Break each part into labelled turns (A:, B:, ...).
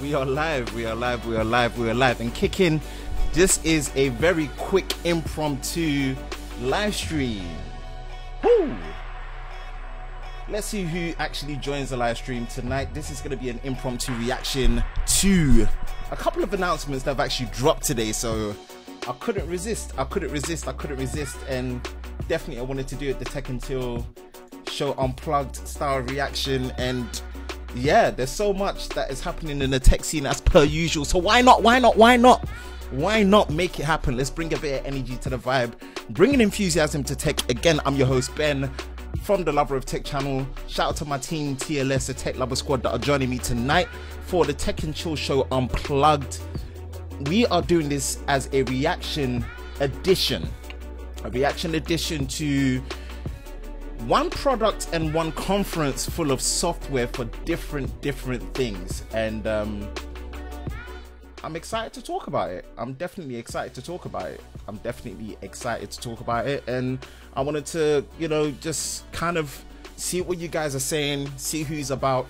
A: We are live and kicking. This is a very quick impromptu live stream. Woo! Let's see who actually joins the live stream tonight. This is going to be an impromptu reaction to a couple of announcements that have actually dropped today, so I couldn't resist, and definitely I wanted to do it the Tech Until show Unplugged style reaction. And yeah, there's so much that is happening in the tech scene as per usual, so why not make it happen? Let's bring a bit of energy to the vibe, bringing enthusiasm to tech. Again, I'm your host Ben from the Lover of Tech channel. Shout out to my team TLS, the Tech Lover Squad, that are joining me tonight for the Tech and Chill show Unplugged. We are doing this as a reaction edition to one product and one conference full of software for different things, and I'm excited to talk about it. I'm definitely excited to talk about it, and I wanted to, you know, just kind of see what you guys are saying, see who's about.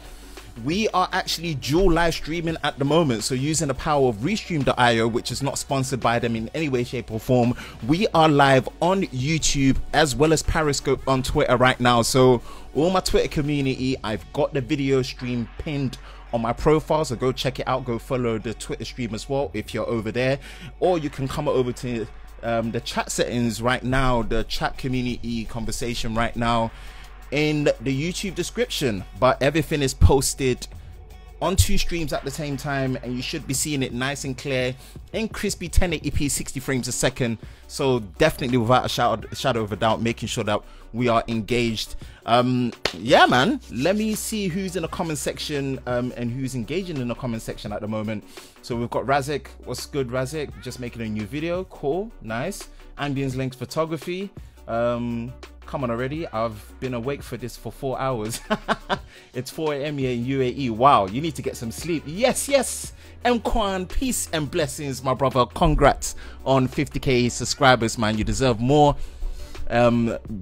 A: We are actually dual live streaming at the moment, so using the power of Restream.io, which is not sponsored by them in any way, shape or form. We are live on YouTube as well as Periscope on Twitter right now. So all my Twitter community, I've got the video stream pinned on my profile, so go check it out. Go follow the Twitter stream as well if you're over there, or you can come over to the chat settings right now, the chat community conversation right now in the YouTube description. But everything is posted on two streams at the same time, and you should be seeing it nice and clear in crispy 1080p 60 frames a second. So definitely, without a shadow of a doubt, making sure that we are engaged. Yeah, man, let me see who's in the comment section and who's engaging in the comment section at the moment. So we've got Razik. What's good, Razik? Just making a new video. Cool, nice. Ambience Links Photography. Come on already, I've been awake for this for 4 hours. It's 4 AM here in UAE. Wow, you need to get some sleep. Yes, Mkwan, peace and blessings, my brother. Congrats on 50k subscribers, man. You deserve more.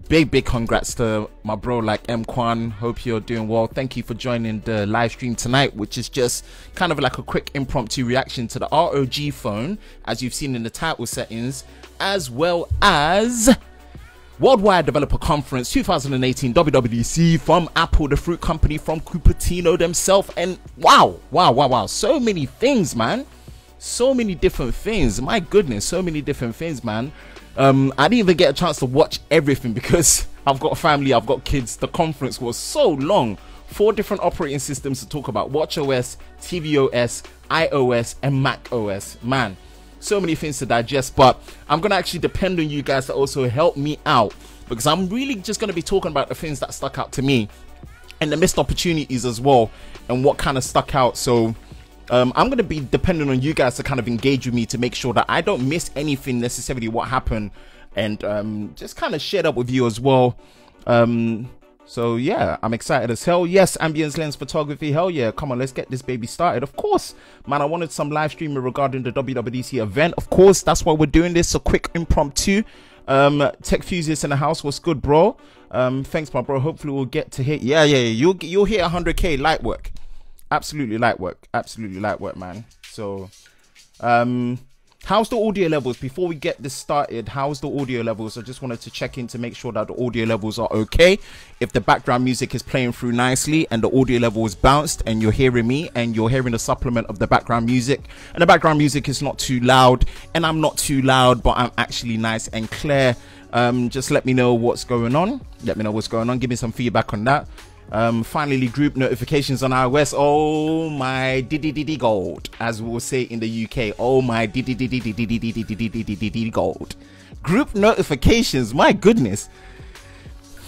A: Big congrats to my bro like Mkwan. Hope you're doing well. Thank you for joining the live stream tonight, which is just kind of like a quick impromptu reaction to the ROG phone, as you've seen in the title settings, as well as Worldwide Developer Conference 2018 WWDC from Apple, the fruit company, from Cupertino themselves. And wow, so many things, man. So many different things. My goodness, so many different things, man. I didn't even get a chance to watch everything because I've got a family, I've got kids. The conference was so long. 4 different operating systems to talk about: watchOS, tvOS, iOS, and macOS. Man, so many things to digest, but I'm gonna actually depend on you guys to also help me out, because I'm really just gonna be talking about the things that stuck out to me and the missed opportunities as well, and what kind of stuck out. So I'm gonna be dependent on you guys to kind of engage with me to make sure that I don't miss anything necessarily what happened, and just kind of share up with you as well. So yeah, I'm excited as hell. Yes, Ambience Lens Photography, hell yeah, come on, let's get this baby started. Of course, man, I wanted some live streaming regarding the WWDC event. Of course, that's why we're doing this, a quick impromptu. Tech Fusiest in the house. What's good, bro? Thanks, my bro. Hopefully we'll get to hit. Yeah. You'll hit 100k light work. Absolutely light work. Absolutely light work, man. So, how's the audio levels? Before we get this started, how's the audio levels? I just wanted to check in to make sure that the audio levels are okay. If the background music is playing through nicely and the audio level is bounced and you're hearing me and you're hearing the supplement of the background music and the background music is not too loud and I'm not too loud, but I'm actually nice and clear. Just let me know what's going on. Let me know what's going on. Give me some feedback on that. Finally, group notifications on iOS. Oh my gold, as we will say in the UK. Oh my gold. Group notifications. My goodness,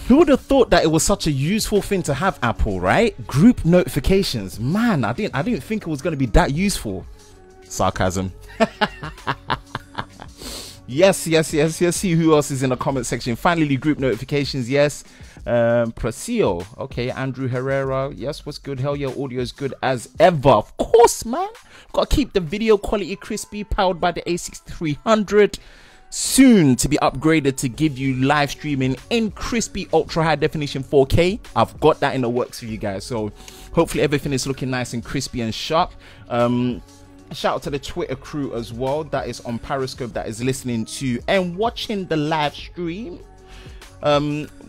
A: who would have thought that it was such a useful thing to have, Apple, right? Group notifications. Man, I didn't think it was going to be that useful. Sarcasm. Yes. See who else is in the comment section. Finally, group notifications. Yes. Prasio. Okay. Andrew Herrera. Yes. What's good? Hell yeah. Audio is good as ever. Of course, man. Got to keep the video quality crispy. Powered by the A6300. Soon to be upgraded to give you live streaming in crispy ultra high definition 4K. I've got that in the works for you guys. So hopefully everything is looking nice and crispy and sharp. Shout out to the Twitter crew as well that is on Periscope, that is listening to and watching the live stream.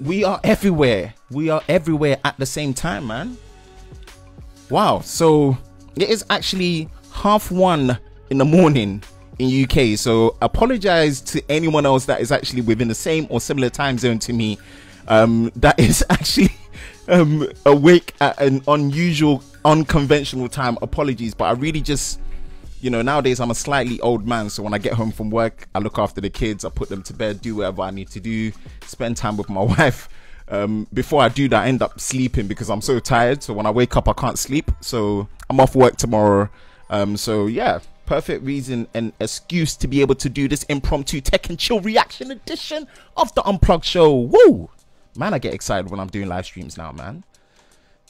A: We are everywhere. We are everywhere at the same time, man. Wow. So it is actually 1:30 in the morning in UK. So apologize to anyone else that is actually within the same or similar time zone to me. That is actually awake at an unusual, unconventional time. Apologies, but I really just, you know, nowadays I'm a slightly old man, so when I get home from work, I look after the kids, I put them to bed, do whatever I need to do, spend time with my wife. Before I do that, I end up sleeping because I'm so tired. So when I wake up, I can't sleep. So I'm off work tomorrow. So yeah, perfect reason and excuse to be able to do this impromptu tech and chill reaction edition of the Unplugged show. Woo! Man, I get excited when I'm doing live streams now, man.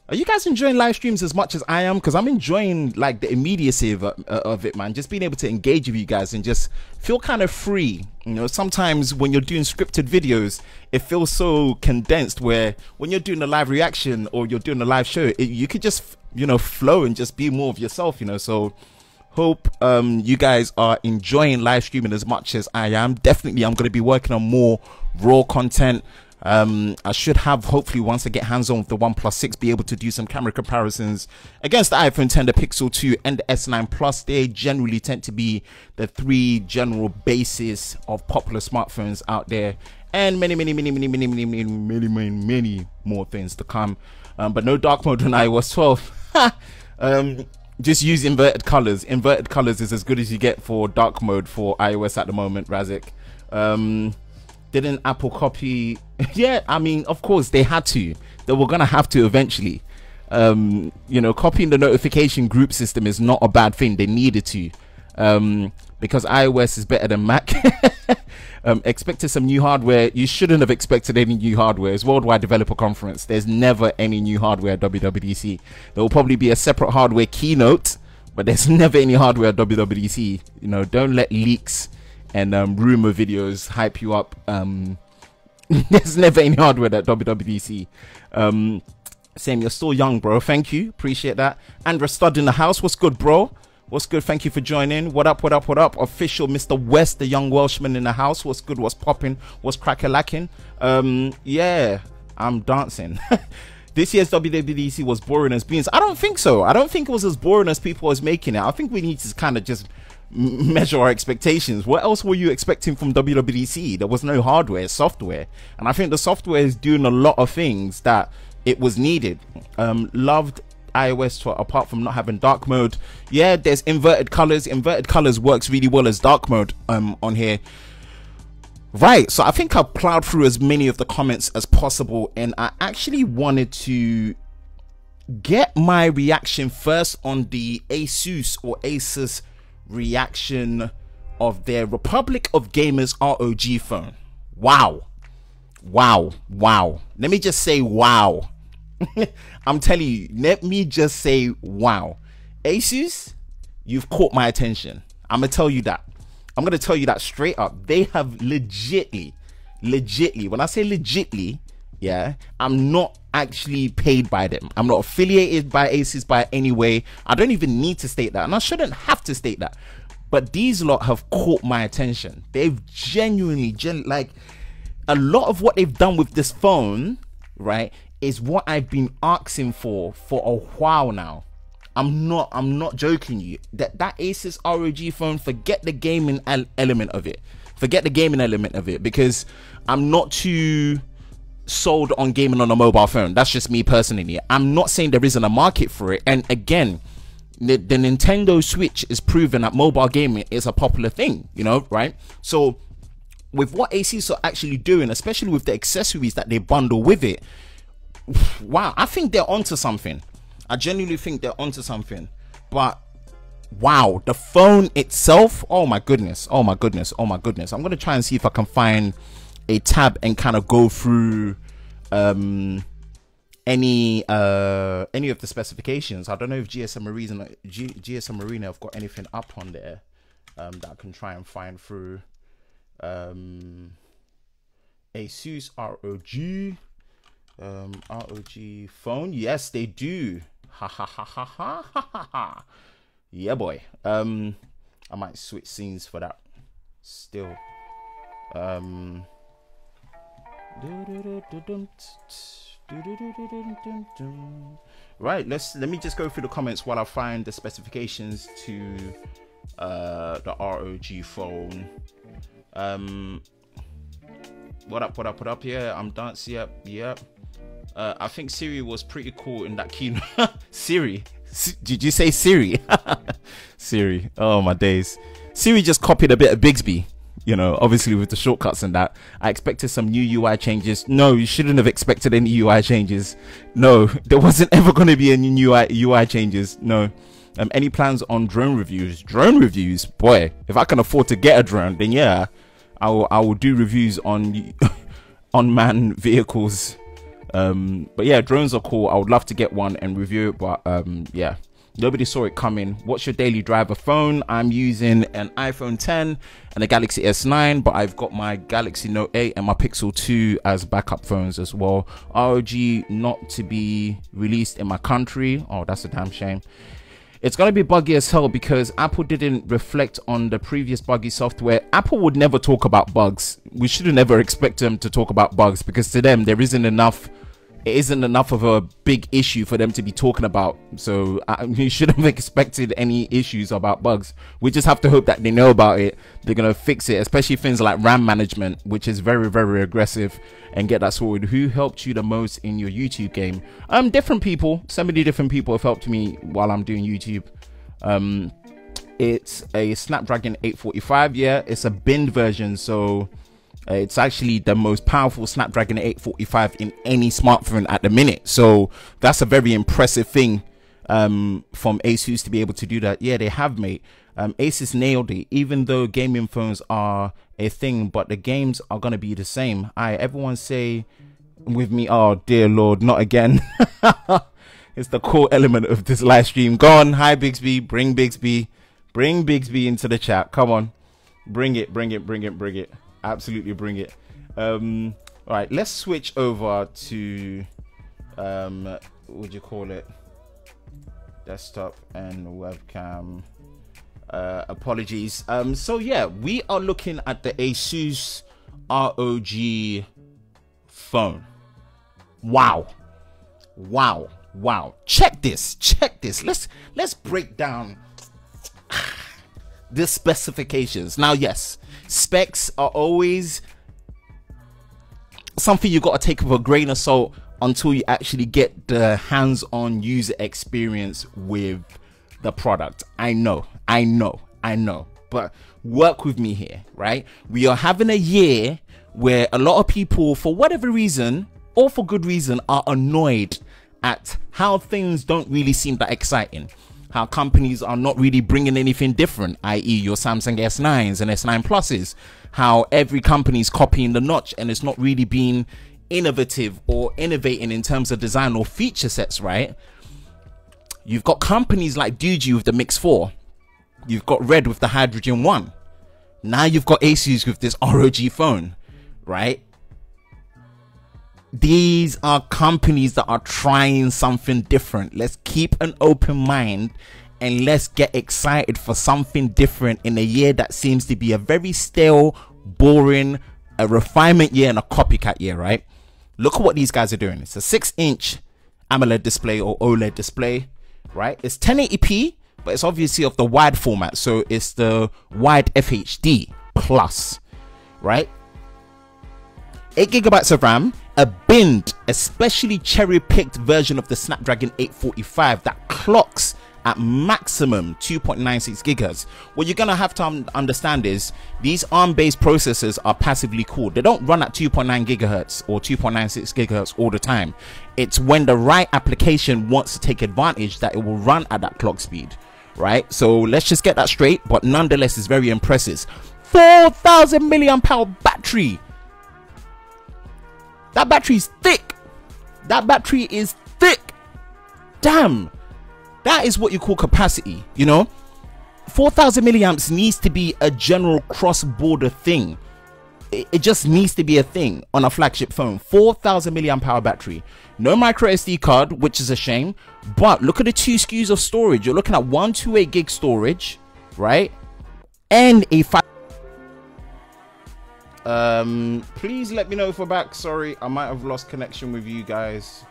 A: Are you guys enjoying live streams as much as I am? Because I'm enjoying like the immediacy of it, man. Just being able to engage with you guys and just feel kind of free. You know, sometimes when you're doing scripted videos, it feels so condensed, where when you're doing a live reaction or you're doing a live show, you could just, you know, flow and just be more of yourself, you know. So hope you guys are enjoying live streaming as much as I am. Definitely, I'm going to be working on more raw content. I should have, hopefully, once I get hands on with the OnePlus 6, be able to do some camera comparisons against the iPhone 10, the Pixel 2 and the S9 Plus. They generally tend to be the three general bases of popular smartphones out there, and many more things to come. But no dark mode on iOS 12. Just use inverted colors. Inverted colors is as good as you get for dark mode for iOS at the moment, Razik. Didn't Apple copy? Yeah, I mean, of course they had to. They were gonna have to eventually. You know, copying the notification group system is not a bad thing. They needed to, because iOS is better than Mac. Expected some new hardware. You shouldn't have expected any new hardware. It's Worldwide Developer Conference. There's never any new hardware at WWDC. There will probably be a separate hardware keynote, but there's never any hardware at WWDC. You know, don't let leaks and rumor videos hype you up. There's never any hardware at WWDC. Same, you're still young, bro. Thank you, appreciate that. Andra Stud in the house. What's good, bro? What's good? Thank you for joining. What up? Official Mr. West, the young Welshman in the house. What's good? What's popping? What's crack-a-lacking? Yeah, I'm dancing. This year's WWDC was boring as beans. I don't think so. I don't think it was as boring as people was making it. I think we need to kind of just measure our expectations. What else were you expecting from WWDC? There was no hardware, software, and I think the software is doing a lot of things that it was needed. Loved iOS 12 apart from not having dark mode. Yeah, there's inverted colors. Inverted colors works really well as dark mode on here. Right, so I think I plowed through as many of the comments as possible, and I actually wanted to get my reaction first on the Asus reaction of their Republic of Gamers ROG phone. Wow. Let me just say wow. I'm telling you, let me just say wow. Asus, you've caught my attention. I'm gonna tell you that straight up. They have legitly legitly, when I say legitly, yeah, I'm not actually paid by them. I'm not affiliated by Asus by any way. I don't even need to state that, and I shouldn't have to state that. But these lot have caught my attention. They've genuinely, like, a lot of what they've done with this phone, right, is what I've been asking for a while now. I'm not joking you. That Asus ROG phone, forget the gaming element of it. Forget the gaming element of it, because I'm not too sold on gaming on a mobile phone. That's just me personally. I'm not saying there isn't a market for it. And again, the Nintendo Switch is proven that mobile gaming is a popular thing, you know, right? So with what Asus are actually doing, especially with the accessories that they bundle with it, wow, I think they're onto something. I genuinely think they're onto something. But wow, the phone itself, oh my goodness, oh my goodness, oh my goodness. I'm gonna try and see if I can find a tab and kind of go through any of the specifications. I don't know if GSM Marina have got anything up on there that I can try and find through. Asus ROG ROG phone, yes they do. Ha ha ha ha ha ha ha. Yeah boy. I might switch scenes for that still. Right, let me just go through the comments while I find the specifications to the ROG phone. What up? Yeah, I'm dancing. Yep. I think Siri was pretty cool in that keynote. Siri? Did you say Siri? Siri. Oh my days. Siri just copied a bit of Bixby, you know, obviously with the shortcuts and that. I expected some new UI changes. No, you shouldn't have expected any UI changes. No, there wasn't ever going to be any new UI changes. No. Any plans on drone reviews? Drone reviews? Boy, if I can afford to get a drone, then yeah, I will do reviews on unmanned vehicles. But yeah, drones are cool. I would love to get one and review it, but yeah, nobody saw it coming. What's your daily driver phone? I'm using an iPhone 10 and a Galaxy S9, but I've got my Galaxy Note 8 and my Pixel 2 as backup phones as well. ROG not to be released in my country. Oh, that's a damn shame. It's going to be buggy as hell because Apple didn't reflect on the previous buggy software. Apple would never talk about bugs. We shouldn't ever expect them to talk about bugs, because to them there isn't enough. It isn't enough of a big issue for them to be talking about. So you shouldn't have expected any issues about bugs. We just have to hope that they know about it. They're going to fix it, especially things like RAM management, which is very, very aggressive, and get that sorted. Who helped you the most in your YouTube game? Different people. So many different people have helped me while I'm doing YouTube. It's a Snapdragon 845. Yeah, it's a binned version. So it's actually the most powerful Snapdragon 845 in any smartphone at the minute. So that's a very impressive thing from Asus to be able to do that. Yeah, they have, mate. Asus nailed it. Even though gaming phones are a thing, but the games are going to be the same. Everyone say with me, oh dear Lord, not again. It's the core element of this live stream. Go on. Hi Bixby. Bring Bixby into the chat. Come on, bring it. Absolutely bring it. All right, let's switch over to what would you call it, desktop and webcam. Apologies. So yeah, we are looking at the Asus ROG phone. Wow. Check this. Let's break down the specifications. Now, yes, specs are always something you got to take with a grain of salt until you actually get the hands-on user experience with the product. I know, but work with me here, right? We are having a year where a lot of people, for whatever reason or for good reason, are annoyed at how things don't really seem that exciting. How companies are not really bringing anything different, i.e. your Samsung S9s and S9 Pluses. How every company is copying the notch and it's not really being innovative or innovating in terms of design or feature sets, right? You've got companies like Fuji with the Mix 4. You've got Red with the Hydrogen 1. Now you've got Asus with this ROG phone, right? These are companies that are trying something different. Let's keep an open mind and let's get excited for something different in a year that seems to be a very stale, boring, a refinement year and a copycat year, right? Look at what these guys are doing. It's a 6-inch AMOLED display or OLED display, right? It's 1080p, but it's obviously of the wide format, so it's the wide FHD plus, right? 8 GB of RAM, a binned, especially cherry-picked version of the Snapdragon 845 that clocks at maximum 2.96 gigahertz. What you're gonna have to understand is these ARM-based processors are passively cooled. They don't run at 2.9 gigahertz or 2.96 gigahertz all the time. It's when the right application wants to take advantage that it will run at that clock speed, right? So let's just get that straight, but nonetheless it's very impressive. 4,000 milliamp hour battery. That battery is thick. That battery is thick. Damn. That is what you call capacity, you know? 4,000 milliamps needs to be a general cross-border thing. It just needs to be a thing on a flagship phone. 4,000 milliamp hour battery. No micro SD card, which is a shame. But look at the 2 SKUs of storage. You're looking at 128 gig storage, right? And a 5. Please let me know if we're back. Sorry, I might have lost connection with you guys.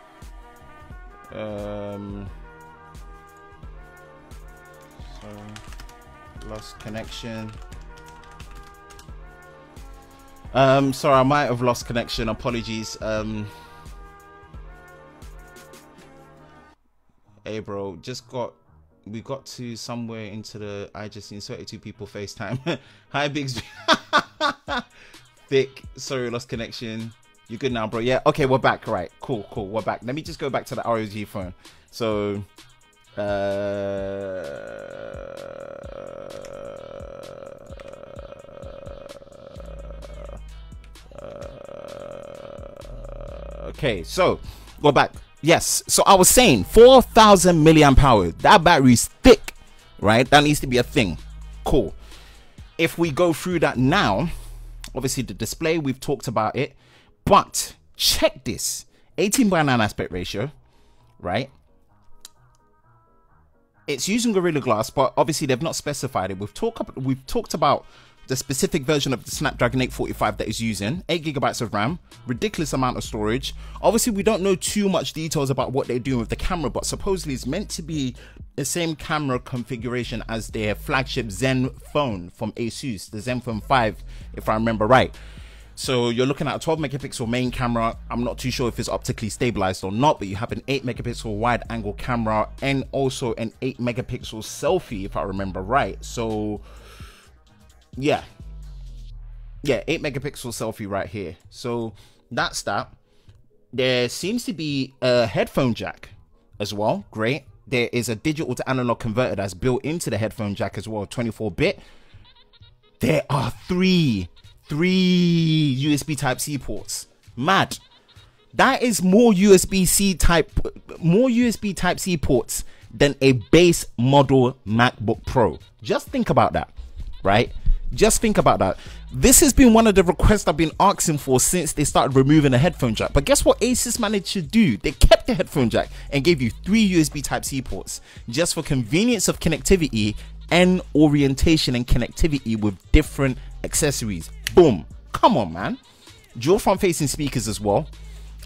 A: Lost connection. Sorry, I might have lost connection. Apologies. Hey bro, we got to somewhere into the I just inserted 2 people FaceTime. Hi Biggs. Thick. Sorry, lost connection. You good now, bro? Yeah, okay, we're back. Right, cool, we're back. Let me just go back to the ROG phone. So okay, so we're back. Yes, so I was saying 4,000 milliamp hour. That battery is thick, right? That needs to be a thing. Cool. If we go through that now, obviously the display, we've talked about it, but check this. 18:9 aspect ratio, right? It's using Gorilla Glass, but obviously they've not specified it. We've talked about the specific version of the Snapdragon 845 that is using 8 GB of RAM, ridiculous amount of storage. Obviously we don't know too much details about what they're doing with the camera, but supposedly it's meant to be the same camera configuration as their flagship Zen phone from Asus, the Zenfone 5, if I remember right. So you're looking at a 12 megapixel main camera. I'm not too sure if it's optically stabilized or not, but you have an 8 megapixel wide angle camera and also an 8 megapixel selfie, if I remember right. So yeah, 8 megapixel selfie right here. So that's that. There seems to be a headphone jack as well. Great. There is a digital to analog converter that's built into the headphone jack as well, 24-bit. There are three USB Type-C ports. Mad. That is more USB Type-C ports than a base model MacBook Pro. Just think about that, right? Just think about that. This has been one of the requests I've been asking for since they started removing the headphone jack. But guess what Asus managed to do? They kept the headphone jack and gave you 3 USB Type-C ports just for convenience of connectivity and orientation and connectivity with different accessories. Boom. Come on, man. Dual front-facing speakers as well.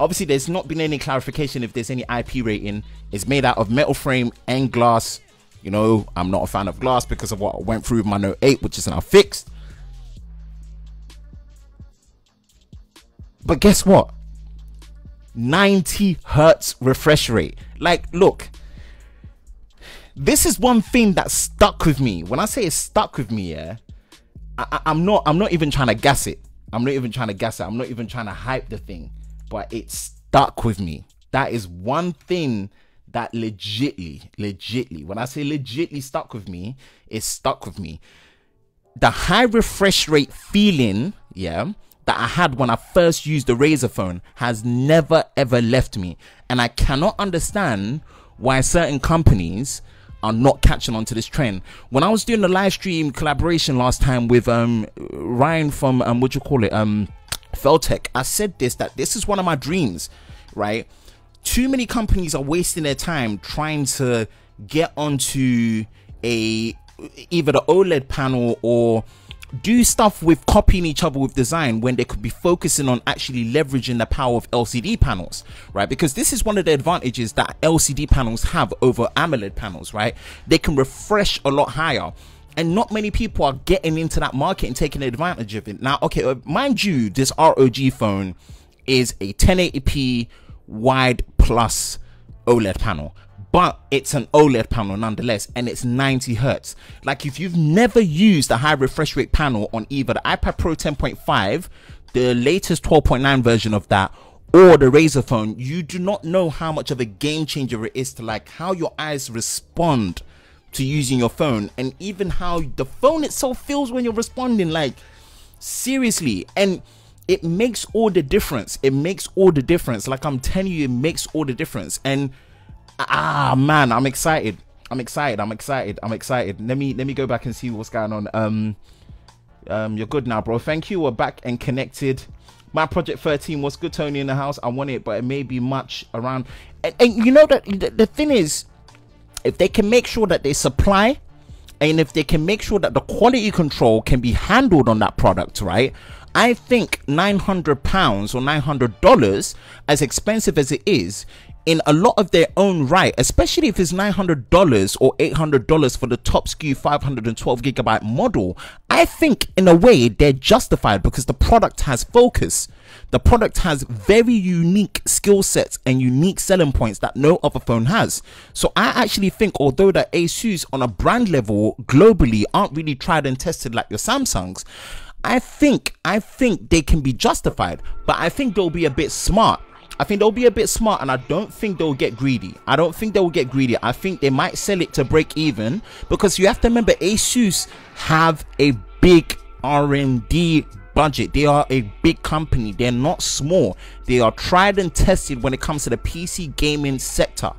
A: Obviously, there's not been any clarification if there's any IP rating. It's made out of metal frame and glass. You know, I'm not a fan of glass because of what I went through with my Note 8, which is now fixed. But guess what? 90 hertz refresh rate. Like, look, this is one thing that stuck with me. When I say it stuck with me, yeah, I'm not even trying to gas it. I'm not even trying to hype the thing, but it stuck with me. That is one thing that legitly, when I say legitly stuck with me, it stuck with me. The high refresh rate feeling, yeah, that I had when I first used the Razer phone has never ever left me. And I cannot understand why certain companies are not catching on to this trend. When I was doing the live stream collaboration last time with Ryan from Feltec, I said this, that this is one of my dreams, right? Too many companies are wasting their time trying to get onto either the OLED panel or do stuff with copying each other with design, when they could be focusing on actually leveraging the power of LCD panels, right? Because this is one of the advantages that LCD panels have over AMOLED panels, right? They can refresh a lot higher, and not many people are getting into that market and taking advantage of it. Now, okay, mind you, this ROG phone is a 1080p wide plus OLED panel, but it's an OLED panel nonetheless, and it's 90 hertz. Like, if you've never used a high refresh rate panel on either the iPad Pro 10.5, the latest 12.9 version of that, or the Razer phone, you do not know how much of a game changer it is to like how your eyes respond to using your phone, and even how the phone itself feels when you're responding. Like, seriously. And it makes all the difference. It makes all the difference. Like, I'm telling you, it makes all the difference. And man, I'm excited. I'm excited. Let me go back and see what's going on. You're good now, bro. Thank you. We're back and connected. My Project 13 was good, Tony in the house. I want it, but it may be much around. And you know that the thing is, if they can make sure that they supply, and if they can make sure that the quality control can be handled on that product, right? I think £900 or $900, as expensive as it is, in a lot of their own right, especially if it's $900 or $800 for the top SKU 512GB model, I think in a way they're justified, because the product has focus. The product has very unique skill sets and unique selling points that no other phone has. So I actually think, although the ASUS on a brand level globally aren't really tried and tested like your Samsungs, I think they can be justified, but I think they'll be a bit smart. And I don't think they'll get greedy. I think they might sell it to break even, because you have to remember, ASUS have a big R&D budget. They are a big company. They're not small. They are tried and tested when it comes to the PC gaming sector,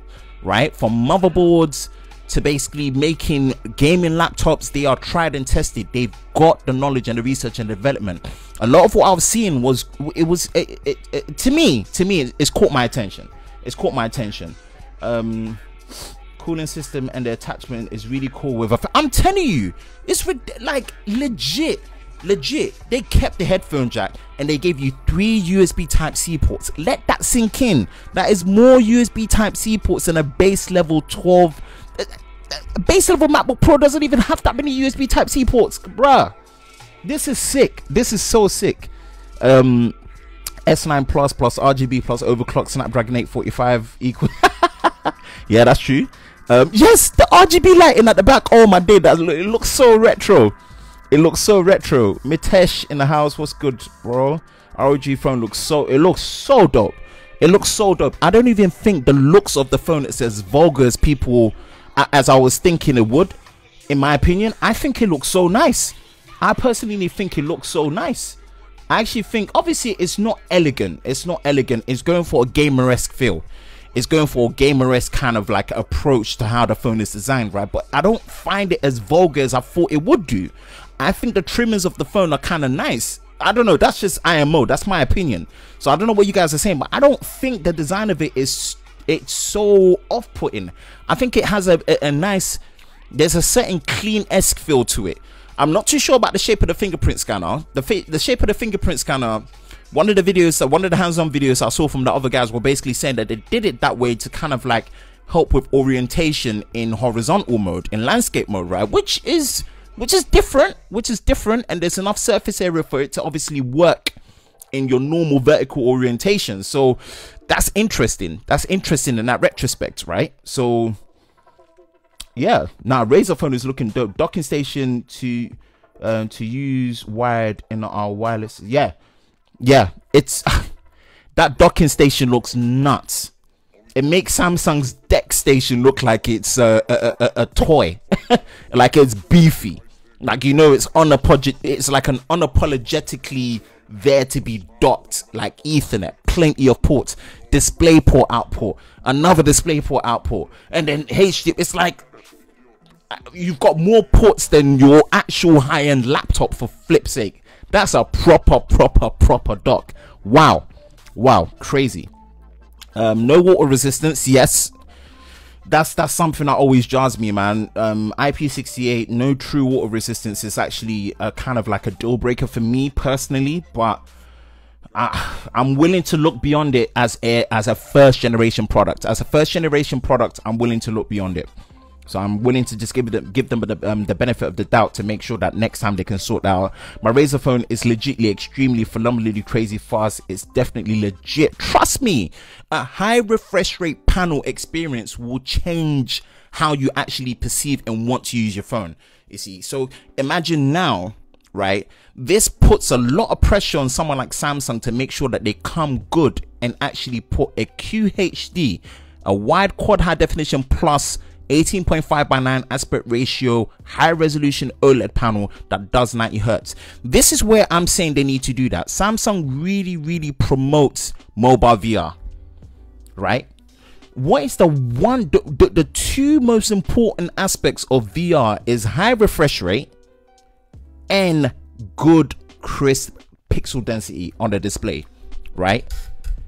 A: right? From motherboards to basically making gaming laptops, they are tried and tested. They've got the knowledge and the research and development. A lot of what I was seeing was, to me, it's caught my attention. Cooling system and the attachment is really cool with I'm telling you, it's like legit. They kept the headphone jack and they gave you 3 USB Type-C ports. Let that sink in. That is more USB Type-C ports than a base level 12. Base level MacBook Pro doesn't even have that many USB Type-C ports, bruh. This is sick. This is so sick. S9 plus RGB plus overclock Snapdragon 845 equal. Yeah, that's true. Yes, the RGB lighting at the back. Oh my day, it looks so retro. Mitesh in the house, what's good, bro? ROG phone looks so dope. I don't even think the looks of the phone is as vulgar as people, as I was thinking it would. In my opinion, I think it looks so nice. I personally think it looks so nice. I actually think, obviously, it's not elegant. It's going for a gamer-esque feel. It's going for a gamer-esque kind of like approach to how the phone is designed, right? But I don't find it as vulgar as I thought it would do. I think the trimmings of the phone are kind of nice. I don't know, that's just IMO, that's my opinion. So I don't know what you guys are saying, but I don't think the design of it it's so off-putting. I think it has a nice, there's a certain clean-esque feel to it. I'm not too sure about the shape of the fingerprint scanner. The shape of the fingerprint scanner, one of the hands-on videos I saw from the other guys were basically saying that they did it that way to kind of like help with orientation in horizontal mode, in landscape mode, right? Which is different, and there's enough surface area for it to obviously work in your normal vertical orientation. So that's interesting. In that retrospect, right? So yeah, now Razer phone is looking dope. Docking station to use wired in our wireless. Yeah, it's that docking station looks nuts. It makes Samsung's deck station look like it's a toy, like it's beefy. Like, you know, it's like an unapologetically there to be docked, like Ethernet, plenty of ports, DisplayPort output, another DisplayPort output, and then HDMI. It's like you've got more ports than your actual high-end laptop, for flip's sake. That's a proper dock. Wow, crazy. No water resistance. Yes, that's something that always jars me, man. IP68, no true water resistance is actually kind of like a deal breaker for me personally, but I'm willing to look beyond it as a first generation product. As a first generation product, I'm willing to look beyond it. So I'm willing to just give them the benefit of the doubt to make sure that next time they can sort that out. My Razer phone is legitimately extremely phenomenally crazy fast. It's definitely legit. Trust me, a high refresh rate panel experience will change how you actually perceive and want to use your phone. You see, so imagine now, right? This puts a lot of pressure on someone like Samsung to make sure that they come good and actually put a QHD, a wide quad high definition plus 18.5:9 aspect ratio high resolution OLED panel that does 90 hertz. This is where I'm saying they need to do that. Samsung really promotes mobile VR, right? What is the two most important aspects of VR is high refresh rate and good crisp pixel density on the display, right?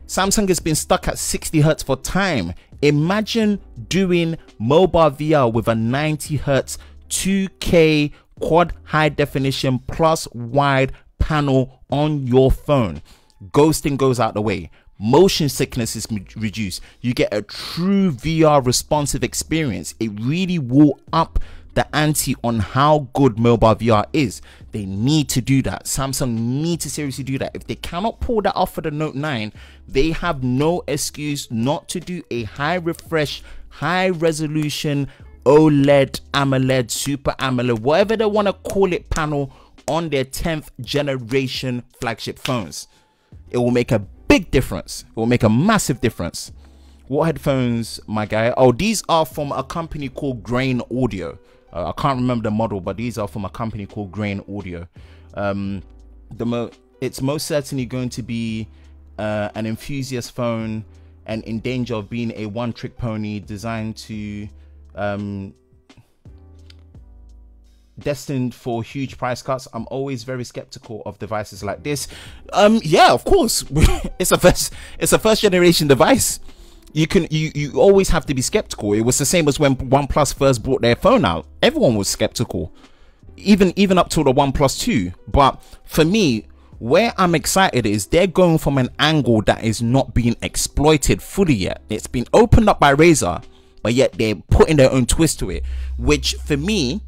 A: Samsung has been stuck at 60 hertz for time. Imagine doing mobile VR with a 90 hertz 2K quad high definition plus wide panel on your phone. Ghosting goes out the way. Motion sickness is reduced. You get a true VR responsive experience. It really will up the ante on how good mobile VR is. They need to do that. Samsung need to seriously do that. If they cannot pull that off for the Note 9, they have no excuse not to do a high refresh, high resolution OLED, AMOLED, Super AMOLED, whatever they want to call it, panel on their 10th generation flagship phones. It will make a big difference. It will make a massive difference. What headphones, my guy? Oh, these are from a company called Grain Audio. I can't remember the model, but these are from a company called Grain Audio. It's most certainly going to be an enthusiast phone and in danger of being a one-trick pony designed to destined for huge price cuts. I'm always very skeptical of devices like this. Yeah, of course. it's a first generation device. You always have to be skeptical. It was the same as when OnePlus first brought their phone out. Everyone was skeptical, even up to the OnePlus 2. But for me, where I'm excited is they're going from an angle that is not being exploited fully yet. It's been opened up by Razer, but yet they're putting their own twist to it, which for me,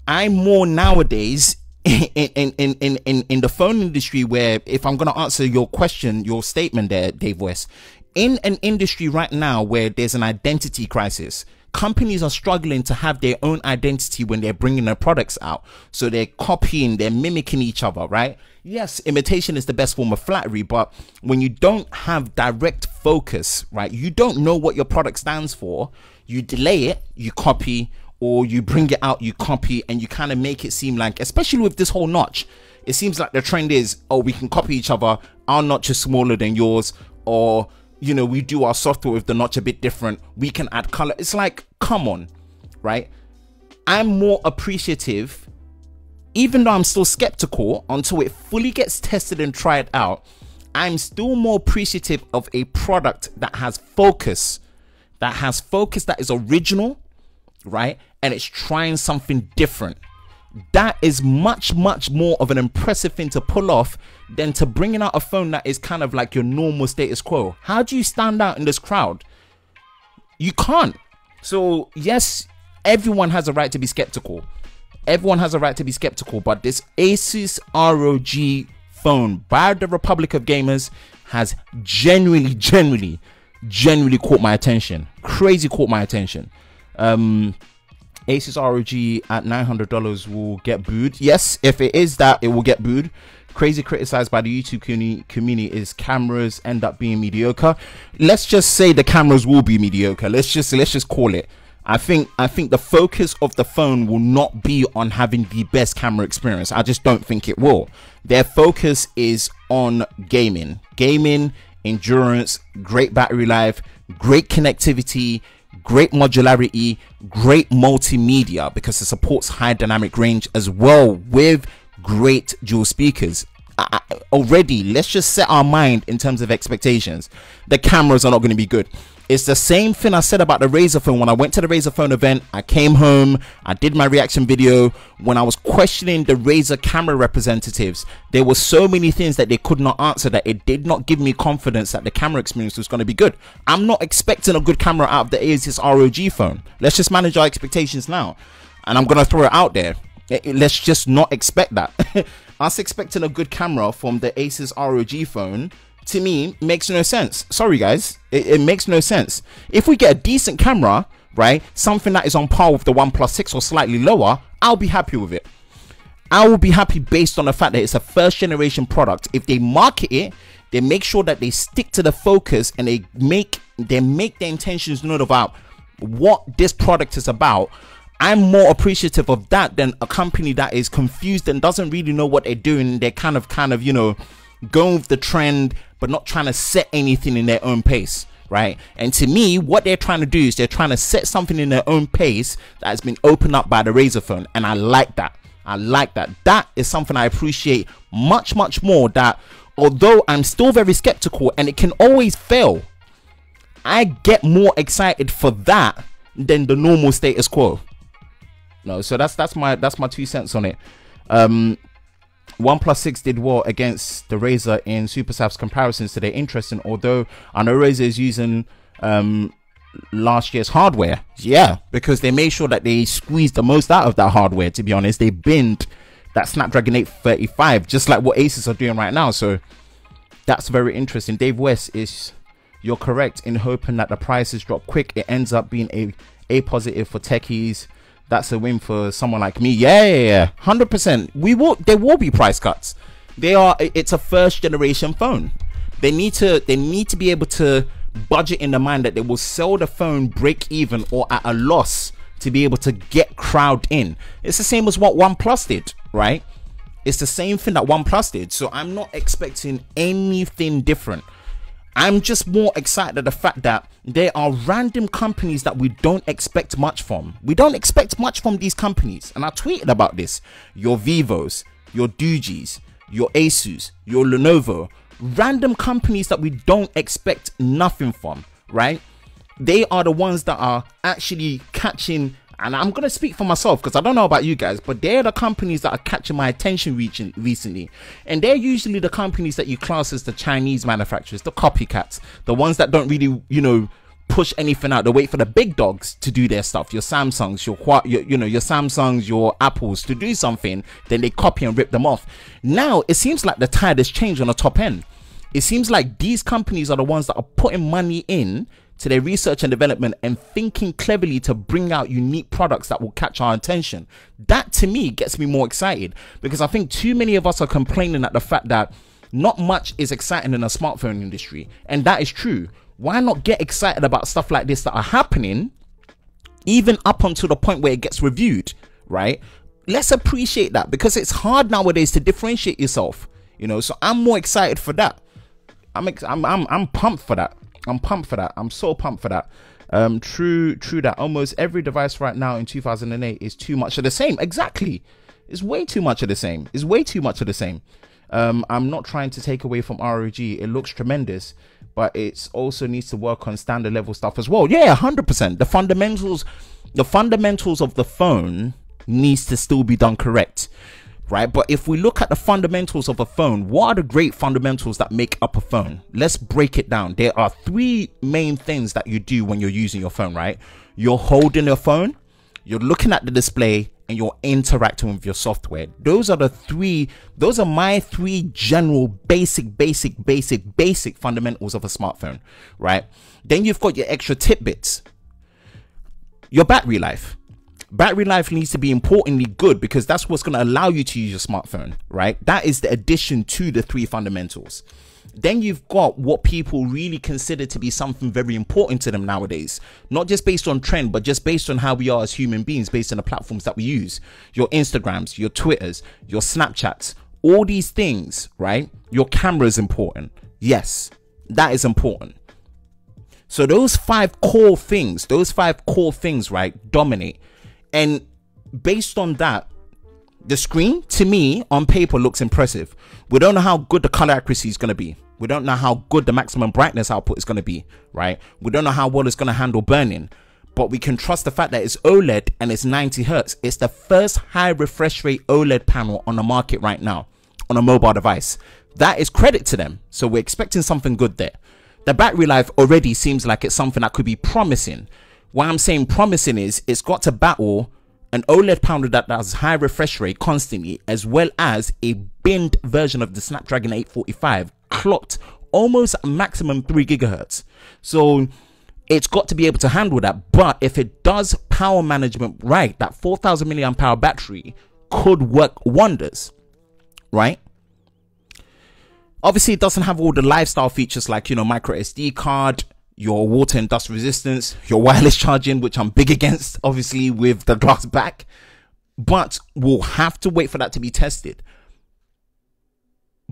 A: I'm more nowadays in the phone industry, where if I'm going to answer your question, your statement there, Dave West, in an industry right now where there's an identity crisis, companies are struggling to have their own identity when they're bringing their products out. So they're copying, they're mimicking each other, right? Yes, imitation is the best form of flattery, but when you don't have direct focus, right, you don't know what your product stands for, you delay it, you copy, or you bring it out, you copy, and you kind of make it seem like, especially with this whole notch, it seems like the trend is, oh, we can copy each other, our notch is smaller than yours, or, you know, we do our software with the notch a bit different, we can add color. It's like, come on, right? I'm more appreciative, even though I'm still skeptical until it fully gets tested and tried out. I'm still more appreciative of a product that has focus, that is original, right? And it's trying something different. That is much more of an impressive thing to pull off than to bringing out a phone that is kind of like your normal status quo. How do you stand out in this crowd? You can't. So yes, everyone has a right to be skeptical. Everyone has a right to be skeptical, but this Asus ROG phone by the Republic of Gamers has genuinely caught my attention. Crazy caught my attention. Asus ROG at $900 will get booed. Yes, if it is that, it will get booed. Crazy criticized by the YouTube community is cameras end up being mediocre. Let's just say the cameras will be mediocre. Let's just call it. I think the focus of the phone will not be on having the best camera experience. I just don't think it will. Their focus is on gaming, endurance, great battery life, great connectivity, great modularity, great multimedia, because it supports high dynamic range as well with great dual speakers. Already, let's just set our mind in terms of expectations. The cameras are not going to be good. It's the same thing I said about the Razer phone. When I went to the Razer phone event, I came home, I did my reaction video. When I was questioning the Razer camera representatives, there were so many things that they could not answer that it did not give me confidence that the camera experience was going to be good. I'm not expecting a good camera out of the Asus ROG phone. Let's just manage our expectations now. And I'm going to throw it out there. Let's just not expect that. Us expecting a good camera from the Asus ROG phone, to me, makes no sense. Sorry guys, it makes no sense. If we get a decent camera, right, something that is on par with the OnePlus 6 or slightly lower, I'll be happy with it. I will be happy based on the fact that it's a first generation product. If they market it, they make sure that they stick to the focus and they make their intentions known about what this product is about. I'm more appreciative of that than a company that is confused and doesn't really know what they're doing. They're kind of, you know, going with the trend, but not trying to set anything in their own pace, right? And to me, what they're trying to do is they're trying to set something in their own pace that has been opened up by the Razer phone. And I like that. I like that. That is something I appreciate much, much more. That although I'm still very skeptical and it can always fail, I get more excited for that than the normal status quo. No, so that's my 2 cents on it. OnePlus 6 did well against the Razer in Super Sav's comparisons today. Interesting, although I know Razer is using last year's hardware. Yeah, because they made sure that they squeezed the most out of that hardware, to be honest. They binned that Snapdragon 835, just like what Asus are doing right now. So that's very interesting. Dave West is, you're correct in hoping that the prices drop quick. It ends up being a positive for techies. That's a win for someone like me. Yeah, 100%. There will be price cuts. It's a first generation phone. They need to be able to budget in the mind that they will sell the phone break even or at a loss to be able to get crowd in. It's the same as what OnePlus did, right? It's the same thing that OnePlus did. So I'm not expecting anything different. I'm just more excited at the fact that there are random companies that we don't expect much from. We don't expect much from these companies. And I tweeted about this. Your Vivos, your Dugis, your Asus, your Lenovo. Random companies that we don't expect nothing from, right? They are the ones that are actually catching, and I'm going to speak for myself because I don't know about you guys, but they're the companies that are catching my attention recently. And they're usually the companies that you class as the Chinese manufacturers, the copycats, the ones that don't really, you know, push anything out. They wait for the big dogs to do their stuff. Your Samsungs, your Samsungs, your Apples to do something, then they copy and rip them off. Now, it seems like the tide has changed on the top end. It seems like these companies are the ones that are putting money in to their research and development and thinking cleverly to bring out unique products that will catch our attention. That to me gets me more excited, because I think too many of us are complaining at the fact that not much is exciting in the smartphone industry, and that is true. Why not get excited about stuff like this that are happening even up until the point where it gets reviewed, right? Let's appreciate that, because it's hard nowadays to differentiate yourself, you know. So I'm more excited for that. I'm pumped for that. I'm pumped for that. I'm so pumped for that. True that almost every device right now in 2008 is too much of the same. Exactly. It's way too much of the same. It's way too much of the same. I'm not trying to take away from ROG. It looks tremendous, but it also needs to work on standard level stuff as well. Yeah, 100%. The fundamentals of the phone needs to still be done correct, right? But if we look at the fundamentals of a phone, what are the great fundamentals that make up a phone? Let's break it down. There are 3 main things that you do when you're using your phone, right? You're holding your phone, you're looking at the display, and you're interacting with your software. Those are my 3 general basic fundamentals of a smartphone, right? Then you've got your extra tidbits. Your battery life. Battery life needs to be importantly good, because that's what's going to allow you to use your smartphone, right? That is the addition to the 3 fundamentals. Then you've got what people really consider to be something very important to them nowadays, not just based on trend, but just based on how we are as human beings, based on the platforms that we use. Your Instagrams, your Twitters, your Snapchats, all these things, right? Your camera is important. Yes, that is important. So those 5 core things, right, dominate. And based on that, The screen, to me, on paper looks impressive. We don't know how good the color accuracy is going to be. We don't know how good the maximum brightness output is going to be, right? We don't know how well it's going to handle burning. But we can trust the fact that it's OLED and it's 90 Hertz. It's the first high refresh rate OLED panel on the market right now on a mobile device. That is credit to them. So we're expecting something good there. The battery life already seems like it's something that could be promising. Why I'm saying promising is it's got to battle an OLED panel that does high refresh rate constantly, as well as a binned version of the Snapdragon 845 clocked almost a maximum 3 gigahertz. So it's got to be able to handle that. But if it does power management right, that 4,000 milliamp hour battery could work wonders, right? Obviously, it doesn't have all the lifestyle features like, you know, micro SD card, your water and dust resistance, your wireless charging, which I'm big against, obviously, with the glass back. But we'll have to wait for that to be tested.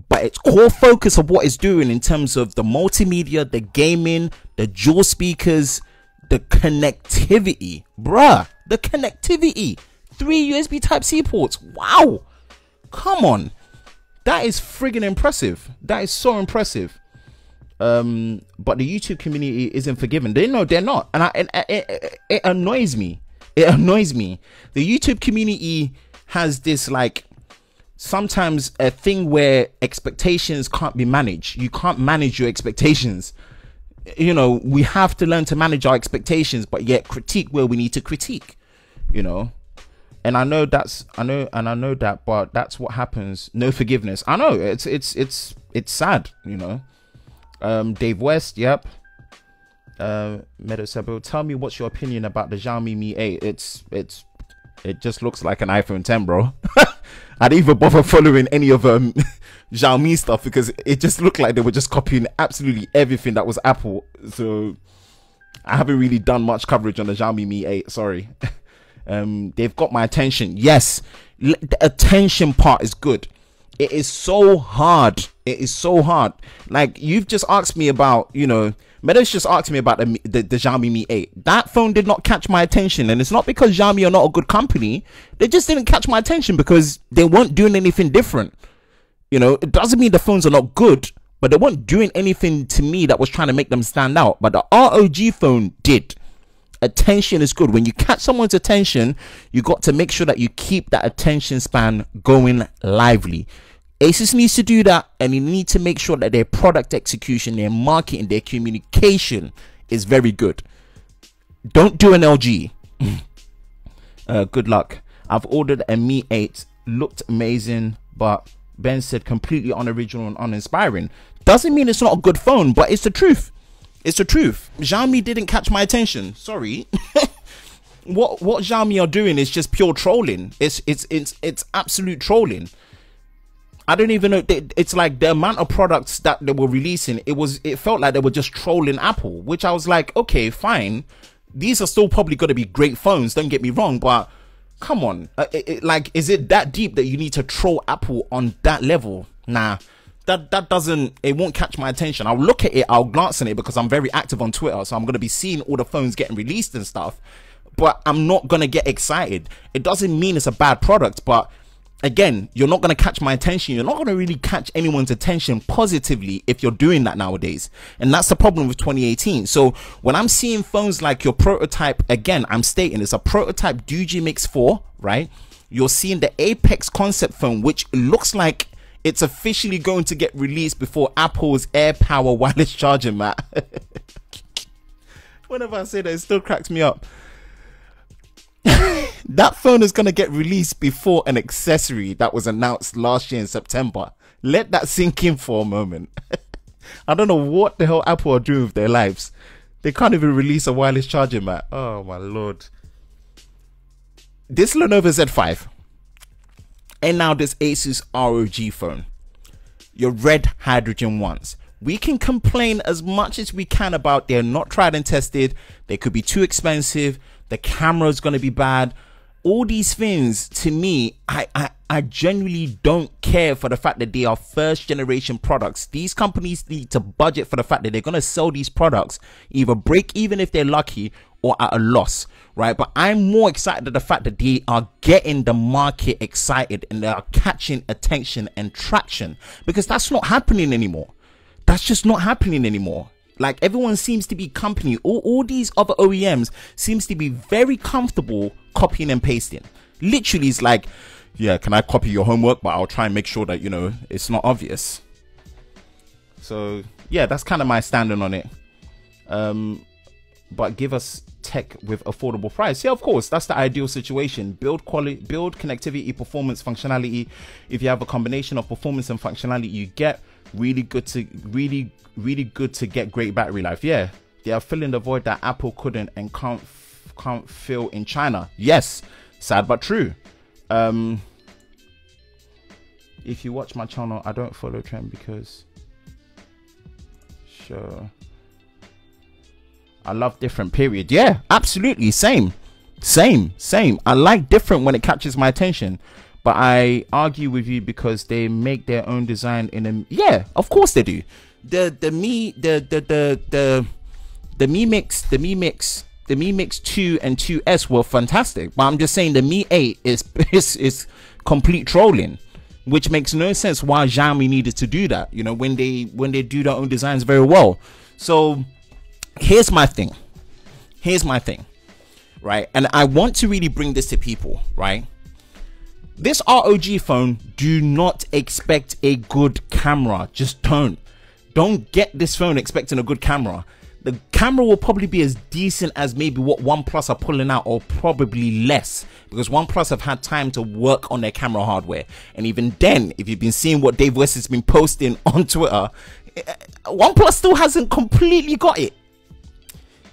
A: But its core focus of what it's doing in terms of the multimedia, the gaming, the dual speakers, the connectivity, bruh, the connectivity, 3 USB Type-C ports. Wow, come on, that is friggin' impressive. That is so impressive. But the YouTube community isn't forgiving. They know they're not, and it annoys me. It annoys me. The YouTube community has this, like, sometimes a thing where expectations can't be managed. You can't manage your expectations. You know, we have to learn to manage our expectations, but yet critique where we need to critique, you know. And I know that, but that's what happens. No forgiveness. I know it's sad, you know. Dave West, yep. Meadow Sabo, tell me what's your opinion about the Xiaomi Mi 8. It just looks like an iPhone 10, bro. I didn't even bother following any of Xiaomi stuff because it just looked like they were just copying absolutely everything that was Apple. So I haven't really done much coverage on the Xiaomi Mi 8. Sorry. They've got my attention. Yes, the attention part is good. It is so hard. It is so hard. Like, you've just asked me about, you know, Meadows just asked me about the Xiaomi Mi 8. That phone did not catch my attention, and it's not because Xiaomi are not a good company. They just didn't catch my attention because they weren't doing anything different. You know, it doesn't mean the phones are not good, but they weren't doing anything to me that was trying to make them stand out. But the ROG phone did. Attention is good. When you catch someone's attention, you got to make sure that you keep that attention span going lively. Asus needs to do that, and you need to make sure that their product execution, their marketing, their communication is very good. Don't do an LG. Good luck. I've ordered a Mi 8. Looked amazing, but Ben said completely unoriginal and uninspiring. Doesn't mean it's not a good phone, but it's the truth. It's the truth. Xiaomi didn't catch my attention. Sorry. What Xiaomi are doing is just pure trolling. It's absolute trolling. I don't even know. It's like the amount of products that they were releasing. It felt like they were just trolling Apple, which I was like, okay, fine. These are still probably going to be great phones. Don't get me wrong, but come on. Like, is it that deep that you need to troll Apple on that level? Nah, that doesn't. It won't catch my attention. I'll look at it. I'll glance at it because I'm very active on Twitter, so I'm going to be seeing all the phones getting released and stuff. But I'm not going to get excited. It doesn't mean it's a bad product, but again, you're not going to catch my attention. You're not going to really catch anyone's attention positively if you're doing that nowadays. And that's the problem with 2018. So when I'm seeing phones like your prototype, again, I'm stating it's a prototype Fuji Mix 4, right? You're seeing the Apex concept phone, which looks like it's officially going to get released before Apple's AirPower wireless charging, Matt. Whenever I say that, it still cracks me up. That phone is going to get released before an accessory that was announced last year in September. Let that sink in for a moment. I don't know what the hell Apple are doing with their lives. They can't even release a wireless charger, man. Oh my lord. This Lenovo Z5 and now this Asus ROG phone, your red hydrogen ones. We can complain as much as we can about they're not tried and tested. They could be too expensive. The camera is going to be bad. All these things, to me, I genuinely don't care for the fact that they are first generation products. These companies need to budget for the fact that they're going to sell these products, either break even if they're lucky, or at a loss, right? But I'm more excited at the fact that they are getting the market excited and they are catching attention and traction, because that's not happening anymore. That's just not happening anymore. Like, everyone seems to be all these other OEMs seems to be very comfortable copying and pasting. Literally, it's like, yeah, can I copy your homework, but I'll try and make sure that, you know, it's not obvious. So yeah, that's kind of my standing on it. But give us tech with affordable price. Yeah, of course, that's the ideal situation. Build quality, build connectivity, performance, functionality. If you have a combination of performance and functionality, you get really good to get great battery life. Yeah, they are filling the void that Apple couldn't and can't fill in China. Yes, sad but true. If you watch my channel, I don't follow trend because sure, I love different, period. Yeah, absolutely, same. I like different when it catches my attention, but I argue with you because they make their own design in a, yeah, of course they do. The Mi Mix 2 and 2S were fantastic, but I'm just saying the Mi 8 is complete trolling, which makes no sense why Xiaomi needed to do that, you know, when they do their own designs very well. So here's my thing, right? And I want to really bring this to people, right? This ROG phone, do not expect a good camera. Just don't get this phone expecting a good camera. The camera will probably be as decent as maybe what OnePlus are pulling out, or probably less, because OnePlus have had time to work on their camera hardware. And even then, if you've been seeing what Dave West has been posting on Twitter, OnePlus still hasn't completely got it.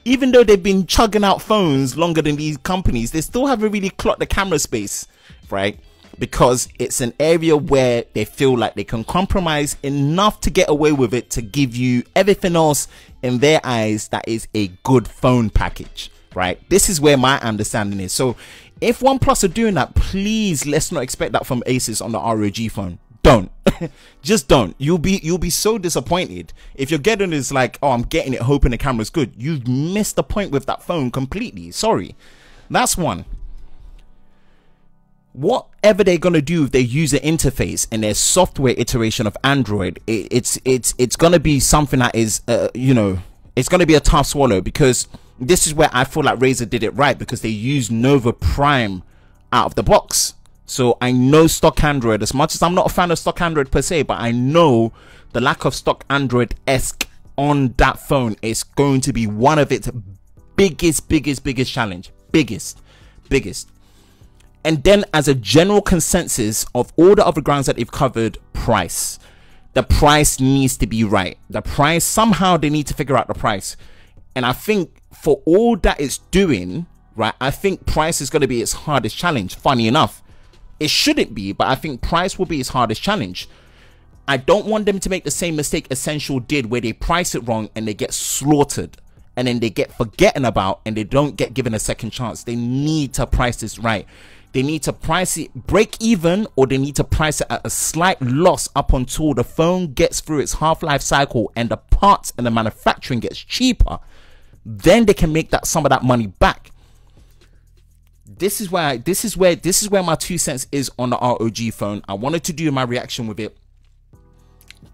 A: Even though they've been chugging out phones longer than these companies, they still haven't really clocked the camera space, right? Because it's an area where they feel like they can compromise enough to get away with it, to give you everything else in their eyes that is a good phone package, right? This is where my understanding is. So if OnePlus are doing that, please, let's not expect that from Asus on the ROG phone. Don't. Just don't. You'll be so disappointed if you're getting this like, oh, I'm getting it hoping the camera's good. You've missed the point with that phone completely. Sorry. That's one. Whatever they're gonna do with their user interface and their software iteration of Android, it's gonna be something that is you know, it's gonna be a tough swallow, because this is where I feel like Razer did it right, because they used Nova Prime out of the box. So I know stock Android, as much as I'm not a fan of stock Android per se, but I know the lack of stock Android-esque on that phone is going to be one of its biggest challenge. Biggest. And then, as a general consensus of all the other grounds that they've covered, price. The price needs to be right. The price, somehow they need to figure out the price. And I think for all that it's doing, right, I think price is going to be its hardest challenge. Funny enough, it shouldn't be, but I think price will be its hardest challenge. I don't want them to make the same mistake Essential did, where they price it wrong and they get slaughtered, and then they get forgotten about and they don't get given a second chance. They need to price this right. They need to price it break even, or they need to price it at a slight loss up until the phone gets through its half-life cycle and the parts and the manufacturing gets cheaper. Then they can make that some of that money back. This is where my 2 cents is on the ROG phone. I wanted to do my reaction with it.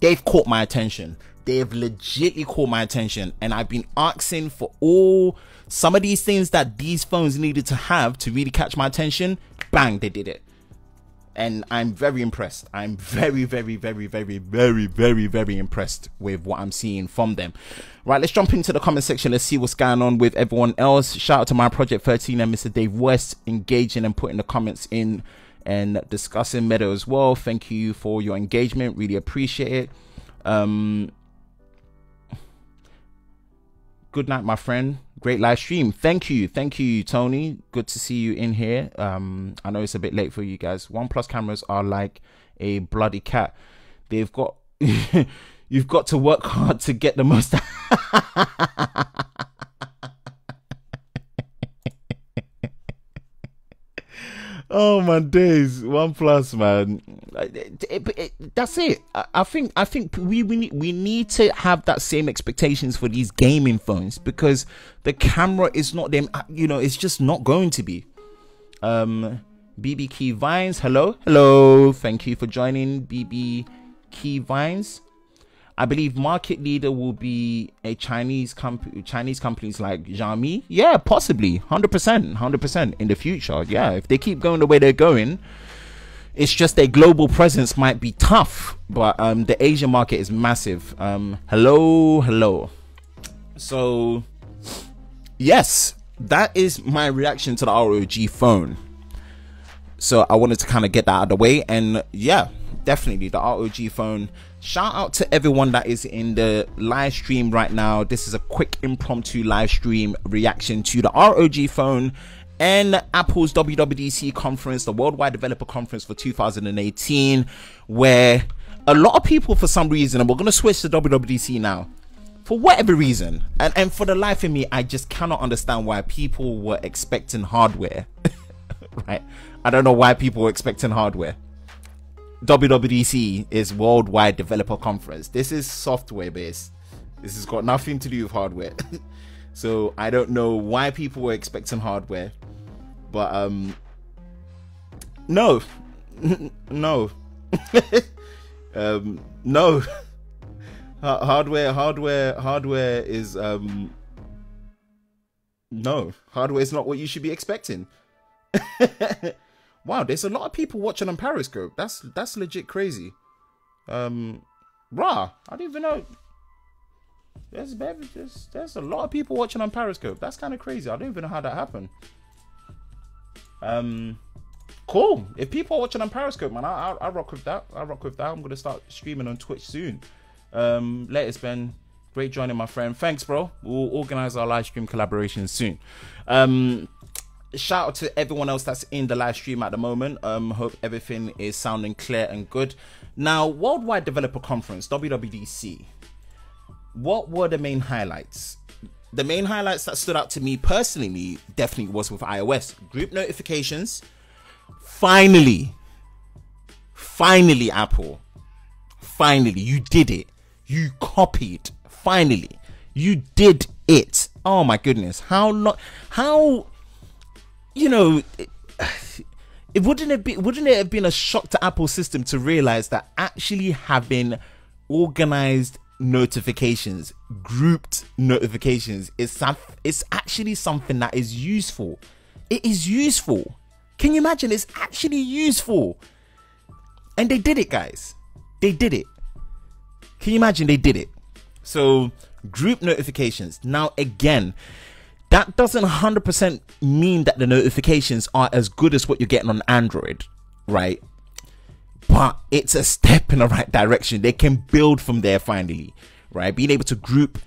A: They've caught my attention. They have legitimately caught my attention, and I've been asking for some of these things that these phones needed to have to really catch my attention. Bang, they did it. And I'm very impressed. I'm very impressed with what I'm seeing from them. Right, let's jump into the comment section. Let's see what's going on with everyone else. Shout out to my Project 13 and Mr. Dave West, engaging and putting the comments in and discussing Meadow as well. Thank you for your engagement. Really appreciate it. Good night, my friend. Great live stream. Thank you, Tony. Good to see you in here. I know it's a bit late for you guys. OnePlus cameras are like a bloody cat. They've got you've got to work hard to get the most. Oh my days, OnePlus, man. That's it. I think we need to have that same expectations for these gaming phones, because the camera is not them. You know, it's just not going to be. BB Key Vines, hello, thank you for joining. BB Key Vines. I believe market leader will be a Chinese companies like Xiaomi. Yeah, possibly 100% in the future. Yeah, if they keep going the way they're going, it's just their global presence might be tough, but the Asian market is massive. Hello. So yes, that is my reaction to the ROG phone. So I wanted to kind of get that out of the way, and yeah, definitely the ROG phone. Shout out to everyone that is in the live stream right now. This is a quick impromptu live stream reaction to the ROG phone and Apple's WWDC conference, the Worldwide Developer Conference for 2018, where a lot of people, for some reason, and we're going to switch to WWDC now, for whatever reason, and for the life of me, I just cannot understand why people were expecting hardware. Right? I don't know why people were expecting hardware. WWDC is Worldwide Developer Conference. This is software based. This has got nothing to do with hardware. So I don't know why people were expecting hardware, but no. No. No. Hardware is no. Hardware is not what you should be expecting. Wow, there's a lot of people watching on Periscope. That's legit crazy. Rah, I don't even know. There's a lot of people watching on Periscope. That's kind of crazy. I don't even know how that happened. Cool. If people are watching on Periscope, man, I rock with that. I'm gonna start streaming on Twitch soon. Latest Ben, great joining, my friend. Thanks, bro. We'll organize our live stream collaboration soon. Shout out to everyone else that's in the live stream at the moment. Hope everything is sounding clear and good. Now, Worldwide Developer Conference, WWDC. What were the main highlights? The main highlights that stood out to me personally definitely was with iOS. Group notifications. Finally, Apple. Finally, you did it. You copied. Finally, you did it. Oh my goodness. How long? How? You know, wouldn't it have been a shock to Apple's system to realize that actually having organized notifications, grouped notifications, is actually something that is useful. It is useful. Can you imagine? It's actually useful. And they did it, guys. They did it. Can you imagine? They did it. So, group notifications. Now, again, that doesn't 100% mean that the notifications are as good as what you're getting on Android, right? But it's a step in the right direction. They can build from there finally, right? Being able to group,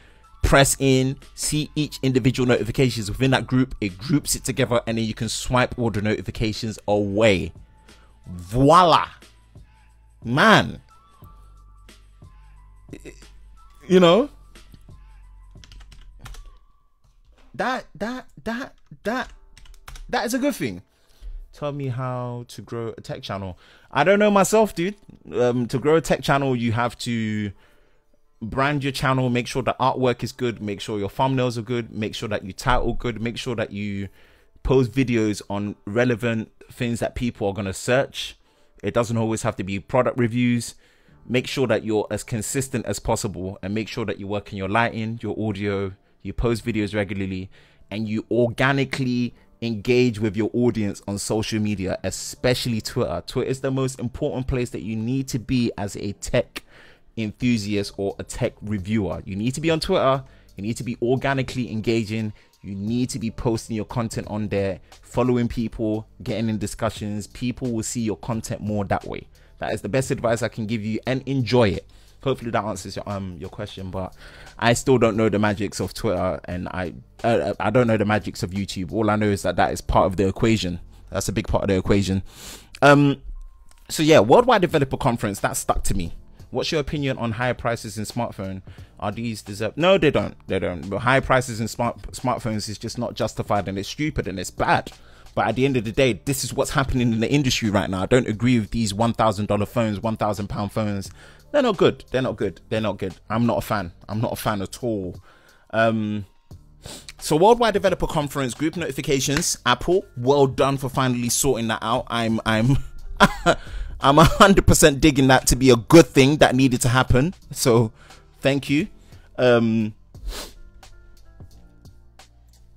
A: press in, see each individual notifications within that group. It groups it together, and then you can swipe all the notifications away. Voila, man. You know, that is a good thing. Tell me how to grow a tech channel. I don't know myself, dude. To grow a tech channel, you have to brand your channel, make sure the artwork is good, make sure your thumbnails are good, make sure that you title good, make sure that you post videos on relevant things that people are going to search. It doesn't always have to be product reviews. Make sure that you're as consistent as possible, and make sure that you work in your lighting, your audio, you post videos regularly, and you organically engage with your audience on social media, especially Twitter. Twitter is the most important place that you need to be as a tech enthusiast or a tech reviewer. You need to be on Twitter. You need to be organically engaging. You need to be posting your content on there, following people, getting in discussions. People will see your content more that way. That is the best advice I can give you, and enjoy it. Hopefully that answers your question, but I still don't know the magics of Twitter, and I don't know the magics of YouTube. All I know is that is part of the equation. That's a big part of the equation. So yeah, Worldwide Developer Conference, that stuck to me. What's your opinion on higher prices in smartphone? Are these deserved? No, they don't. They don't. But high prices in smartphones is just not justified, and it's stupid, and it's bad. But at the end of the day, this is what's happening in the industry right now. I don't agree with these $1,000 phones, £1,000 phones. They're not good. They're not good. They're not good. I'm not a fan. I'm not a fan at all. So Worldwide Developer Conference, group notifications, Apple, well done for finally sorting that out. I'm I'm 100% digging that to be a good thing that needed to happen. So thank you. And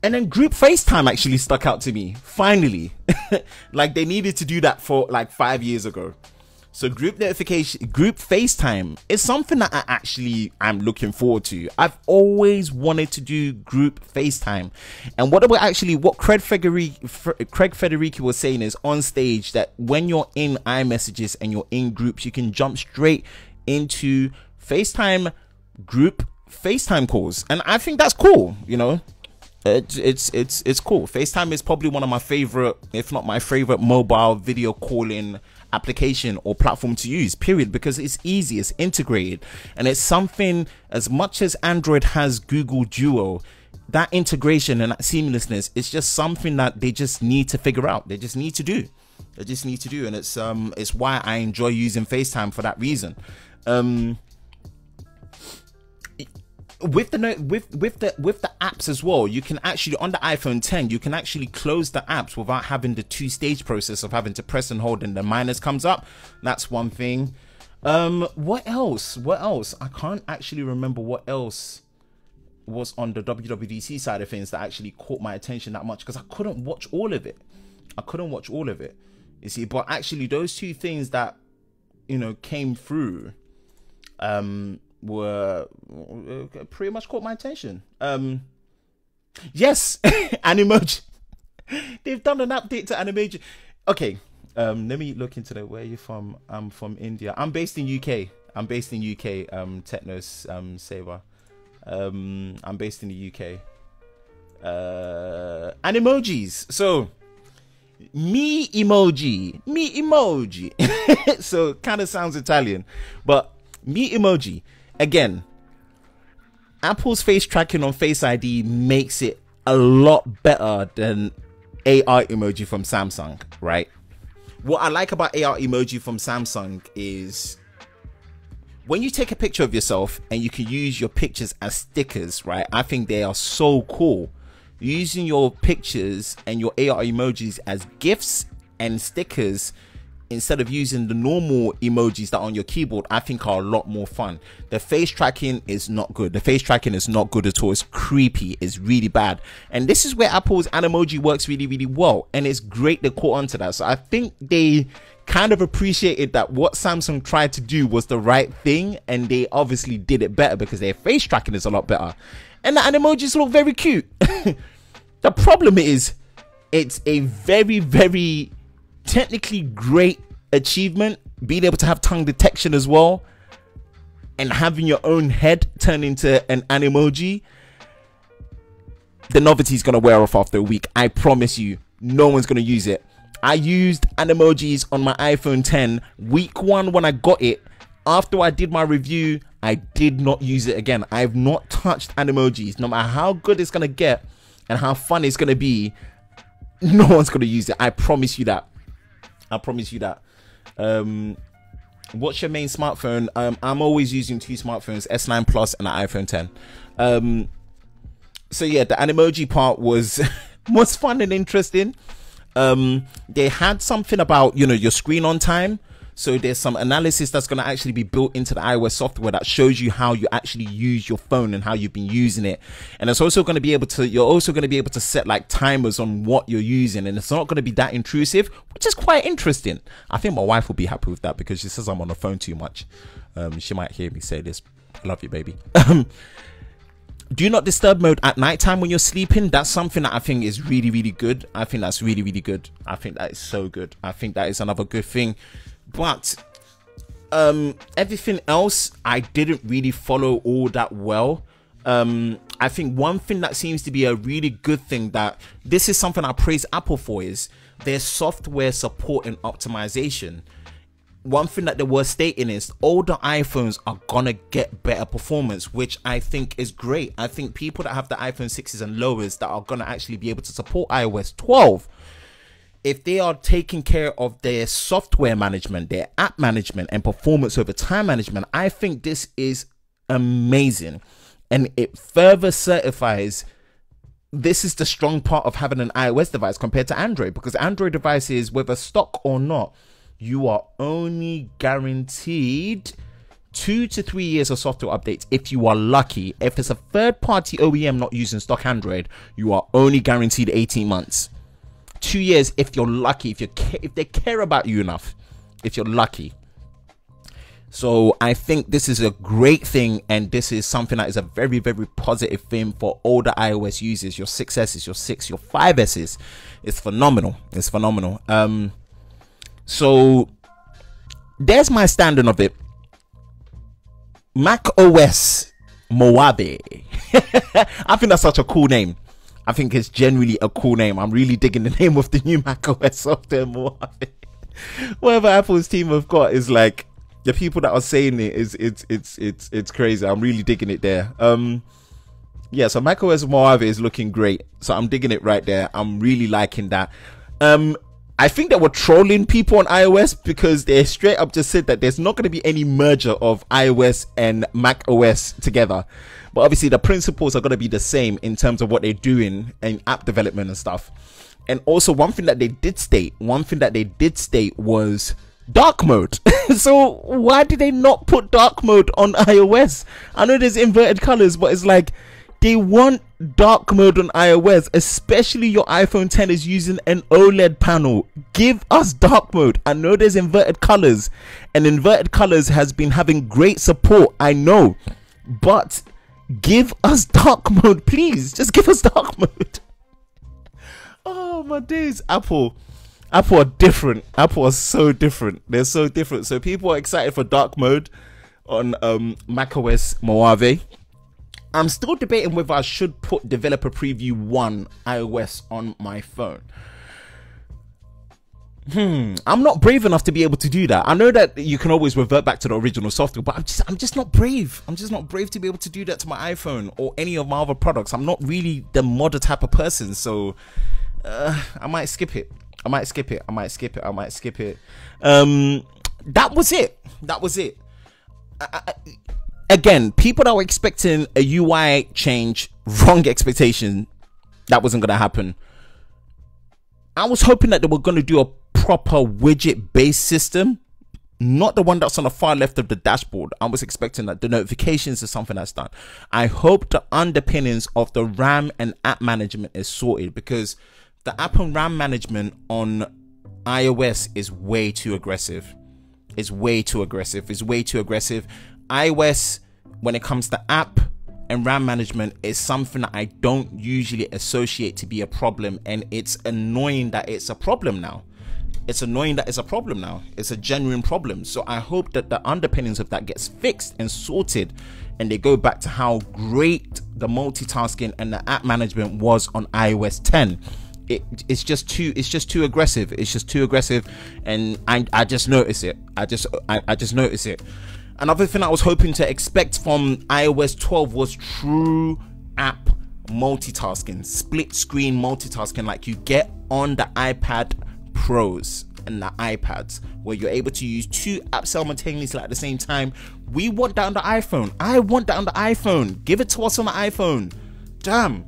A: then group FaceTime actually stuck out to me, finally. Like they needed to do that for like 5 years ago. So group notification, group FaceTime is something that I'm looking forward to. I've always wanted to do group FaceTime. And what Craig Federici was saying is on stage that when you're in iMessages and you're in groups, you can jump straight into FaceTime group FaceTime calls. And I think that's cool, you know. It's cool. FaceTime is probably one of my favorite, if not my favorite, mobile video calling application or platform to use, period, because it's easy, it's integrated, and it's something, as much as Android has Google Duo, that integration and that seamlessness is just something that they just need to figure out. They just need to do. And it's why I enjoy using FaceTime for that reason. With the apps as well, you can actually, on the iPhone 10, you can actually close the apps without having the two-stage process of having to press and hold and the minus comes up. That's one thing. What else? I can't actually remember what else was on the WWDC side of things that actually caught my attention that much, because I couldn't watch all of it. You see, but actually those two things that, you know, came through were pretty much caught my attention. Yes, Animoji. They've done an update to Animoji. Okay, let me look into that. Where are you from? I'm from India. I'm based in UK. Technos Saber. I'm based in the UK. Animojis. So me emoji. So kind of sounds Italian, but me emoji. Again, Apple's face tracking on Face ID makes it a lot better than AR emoji from Samsung, right? What I like about AR emoji from Samsung is when you take a picture of yourself and you can use your pictures as stickers, right? I think they are so cool. Using your pictures and your AR emojis as GIFs and stickers instead of using the normal emojis that are on your keyboard, I think are a lot more fun. The face tracking is not good. The face tracking is not good at all. It's creepy. It's really bad. And this is where Apple's Animoji works really, really well. And it's great they caught on to that. So I think they kind of appreciated that what Samsung tried to do was the right thing. And they obviously did it better because their face tracking is a lot better. And the Animojis look very cute. The problem is, it's a very, very technically great achievement, being able to have tongue detection as well and having your own head turn into an Animoji. The novelty is going to wear off after a week. I promise you, no one's going to use it. I used Animojis on my iPhone 10 week 1 when I got it. After I did my review, I did not use it again. I have not touched Animojis. No matter how good it's going to get and how fun it's going to be, no one's going to use it. I promise you that. What's your main smartphone? I'm always using 2 smartphones, S9 Plus and an iPhone 10. So yeah, the Animoji part was was fun and interesting. They had something about, you know, your screen on time. So there's some analysis that's going to actually be built into the iOS software that shows you how you actually use your phone and how you've been using it. And it's also going to be able to, you're also going to be able to set like timers on what you're using, and it's not going to be that intrusive, which is quite interesting. I think my wife will be happy with that because she says I'm on the phone too much. She might hear me say this. I love you, baby. Do not disturb mode at nighttime when you're sleeping. That's something that I think is really, really good. I think that's really, really good. I think that is so good. I think that is another good thing. But everything else I didn't really follow all that well. I think one thing that seems to be a really good thing, that this is something I praise Apple for, is their software support and optimization. One thing that they were stating is older iPhones are gonna get better performance, which I think is great. I think people that have the iPhone 6s and lowers that are gonna actually be able to support iOS 12, if they are taking care of their software management, their app management, and performance over time management, I think this is amazing. And it further certifies this is the strong part of having an iOS device compared to Android, because Android devices, whether stock or not, you are only guaranteed 2 to 3 years of software updates if you are lucky. If it's a third-party OEM not using stock Android, you are only guaranteed 18 months. 2 years if you're lucky, if they care about you enough, if you're lucky. So I think this is a great thing, and this is something that is a very, very positive thing for older iOS users. Your 6Ss, your 6, your 5Ss. It's phenomenal. It's phenomenal. So there's my standing of it. Mac OS Mojave. I think that's such a cool name. I think it's genuinely a cool name. I'm really digging the name of the new Mac OS software, Mojave. Whatever Apple's team have got is like, the people that are saying it it's crazy. I'm really digging it there. Yeah, so Mac OS Mojave is looking great. So I'm digging it right there. I'm really liking that. I think that we're trolling people on iOS because they straight up just said that there's not going to be any merger of iOS and Mac OS together. But obviously the principles are going to be the same in terms of what they're doing in app development and stuff. And also one thing that they did state was dark mode. So why did they not put dark mode on iOS? I know there's inverted colors, but it's like they want dark mode on iOS, especially your iPhone 10 is using an OLED panel. Give us dark mode. I know there's inverted colors, and inverted colors has been having great support, I know, but give us dark mode, please. Just give us dark mode. Oh my days. Apple are different. Apple are so different. They're so different. So people are excited for dark mode on macOS Mojave. I'm still debating whether I should put developer preview 1 iOS on my phone. I'm not brave enough to be able to do that. I know that you can always revert back to the original software, but I'm just not brave. I'm just not brave to be able to do that to my iPhone or any of my other products. I'm not really the modder type of person, so I might skip it. That was it. Again, people that were expecting a UI change, wrong expectation. That wasn't going to happen. I was hoping that they were going to do a proper widget-based system, not the one that's on the far left of the dashboard. I was expecting that the notifications is something that's done. I hope the underpinnings of the RAM and app management is sorted, because the app and RAM management on iOS is way too aggressive. It's way too aggressive. iOS, when it comes to app and RAM management, is something that I don't usually associate to be a problem, and it's annoying that it's a problem now. It's a genuine problem. So I hope that the underpinnings of that gets fixed and sorted, and they go back to how great the multitasking and the app management was on iOS 10. It's just too aggressive. And I just notice it. I just notice it. Another thing I was hoping to expect from iOS 12 was true app multitasking, split screen multitasking, like you get on the iPad Pros and the iPads, where you're able to use 2 apps simultaneously at the same time. We want that on the iPhone. I want that on the iPhone. Give it to us on the iPhone. Damn.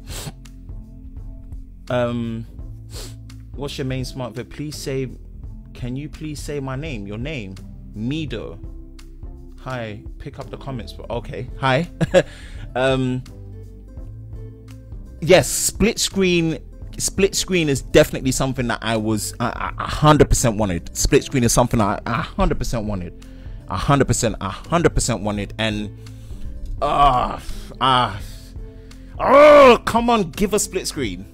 A: What's your main smart vid? Can you please say my name? Your name? Mido. Hi. Pick up the comments. Okay. Hi. Yes, split screen is definitely something that I 100% wanted. Split screen is something I 100% wanted. 100% wanted. And oh, come on, give a split screen.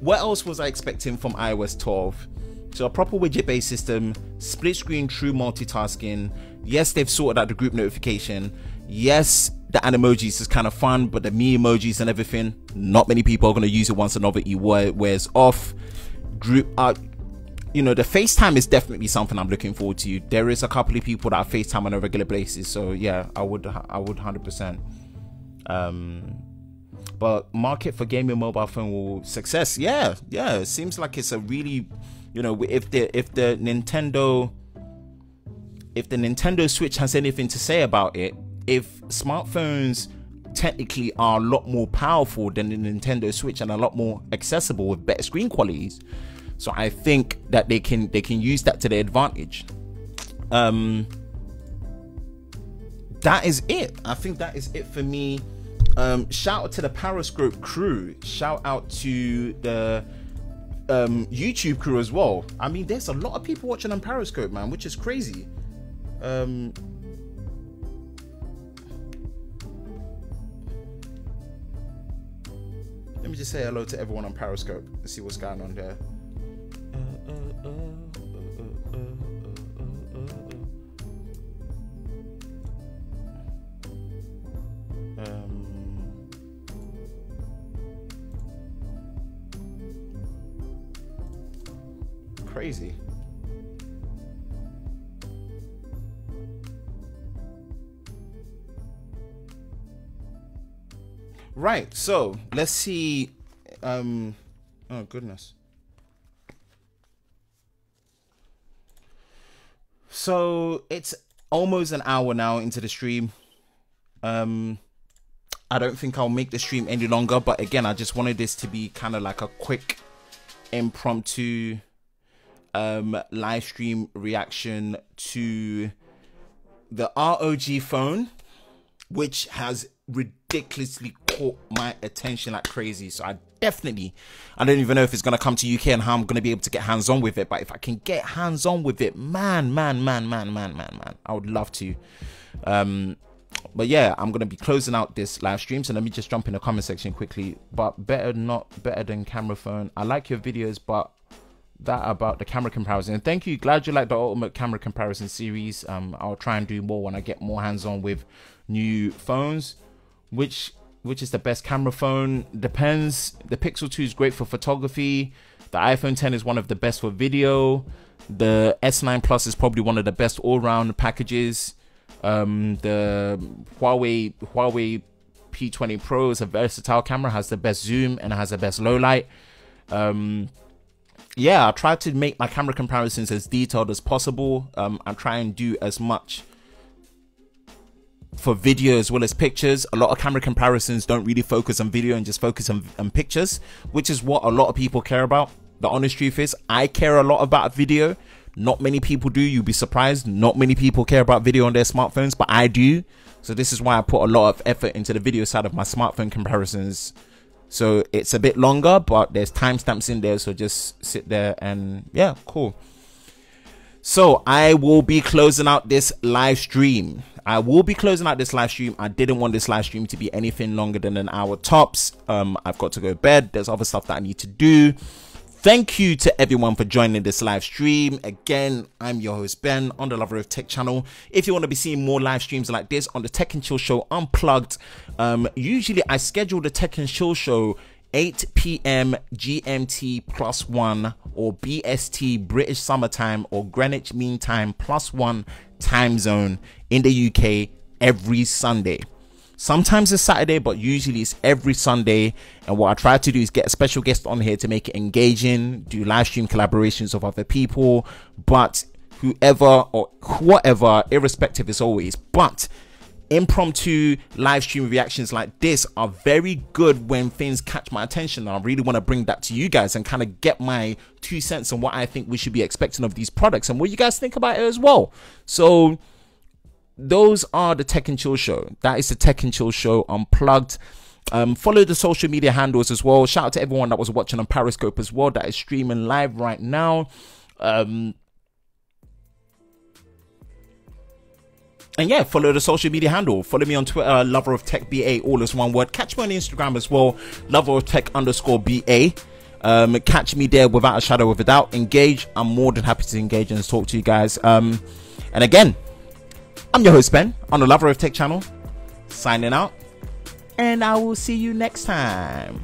A: What else was I expecting from iOS 12? So a proper widget-based system, split screen, true multitasking. Yes, they've sorted out the group notification. Yes, the animojis is kind of fun, but the me emojis and everything, not many people are going to use it once a novelty wears off. Group you know, the FaceTime is definitely something I'm looking forward to. There is a couple of people that I FaceTime on a regular basis, so yeah, I would 100%. But market for gaming mobile phone will success. Yeah, it seems like it's a really you know, if the Nintendo Switch has anything to say about it, if smartphones technically are a lot more powerful than the Nintendo Switch and a lot more accessible with better screen qualities, so I think that they can use that to their advantage. That is it. I think that is it for me. Shout out to the Periscope crew. Shout out to the YouTube crew as well. I mean, there's a lot of people watching on Periscope, man, which is crazy. Let me just say hello to everyone on Periscope. Let's see what's going on there. Crazy. Right, so let's see. Oh goodness. So it's almost an hour now into the stream. I don't think I'll make the stream any longer, but again, I just wanted this to be kind of like a quick impromptu live stream reaction to the ROG phone, which has ridiculously caught my attention like crazy. So I don't even know if it's gonna come to UK and how I'm gonna be able to get hands-on with it, but if I can get hands-on with it, man, I would love to. But yeah, I'm gonna be closing out this live stream, so let me just jump in the comment section quickly. But better than camera phone. I like your videos, but that about the camera comparison. And thank you, glad you like the ultimate camera comparison series. I'll try and do more when I get more hands-on with new phones. Which is the best camera phone? Depends. The Pixel 2 is great for photography. The iPhone 10 is one of the best for video. The S9 Plus is probably one of the best all-round packages. The Huawei P20 Pro is a versatile camera, has the best zoom and has the best low light. Yeah, I try to make my camera comparisons as detailed as possible. I try and do as much for video as well as pictures. A lot of camera comparisons don't really focus on video and just focus on pictures, which is what a lot of people care about. The honest truth is, I care a lot about video. Not many people do. You'll be surprised. Not many people care about video on their smartphones, but I do. So this is why I put a lot of effort into the video side of my smartphone comparisons. So it's a bit longer, but there's timestamps in there, so just sit there and yeah, cool. So I will be closing out this live stream. I didn't want this live stream to be anything longer than an hour tops. I've got to go to bed. There's other stuff that I need to do. Thank you to everyone for joining this live stream. Again, I'm your host Ben on the Lover of Tech channel. If you want to be seeing more live streams like this on the Tech and Chill Show Unplugged, usually I schedule the Tech and Chill Show 8 p.m. GMT +1 or BST British Summertime or Greenwich Mean Time +1 time zone in the UK every Sunday. Sometimes it's Saturday, but usually it's every Sunday. And what I try to do is get a special guest on here to make it engaging, do live stream collaborations with other people, but whoever or whatever, irrespective as always. But impromptu live stream reactions like this are very good when things catch my attention. I really want to bring that to you guys and kind of get my 2 cents on what I think we should be expecting of these products and what you guys think about it as well. So those are the Tech and Chill Show. That is the Tech and Chill Show Unplugged. Follow the social media handles as well. Shout out to everyone that was watching on Periscope as well, that is streaming live right now. And yeah, follow the social media handle. Follow me on Twitter, Lover of Tech BA, all is one word. Catch me on Instagram as well, Lover of Tech _BA. Catch me there without a shadow of a doubt. Engage. I'm more than happy to engage and talk to you guys. And again, I'm your host Ben on the Lover of Tech channel, signing out, and I will see you next time.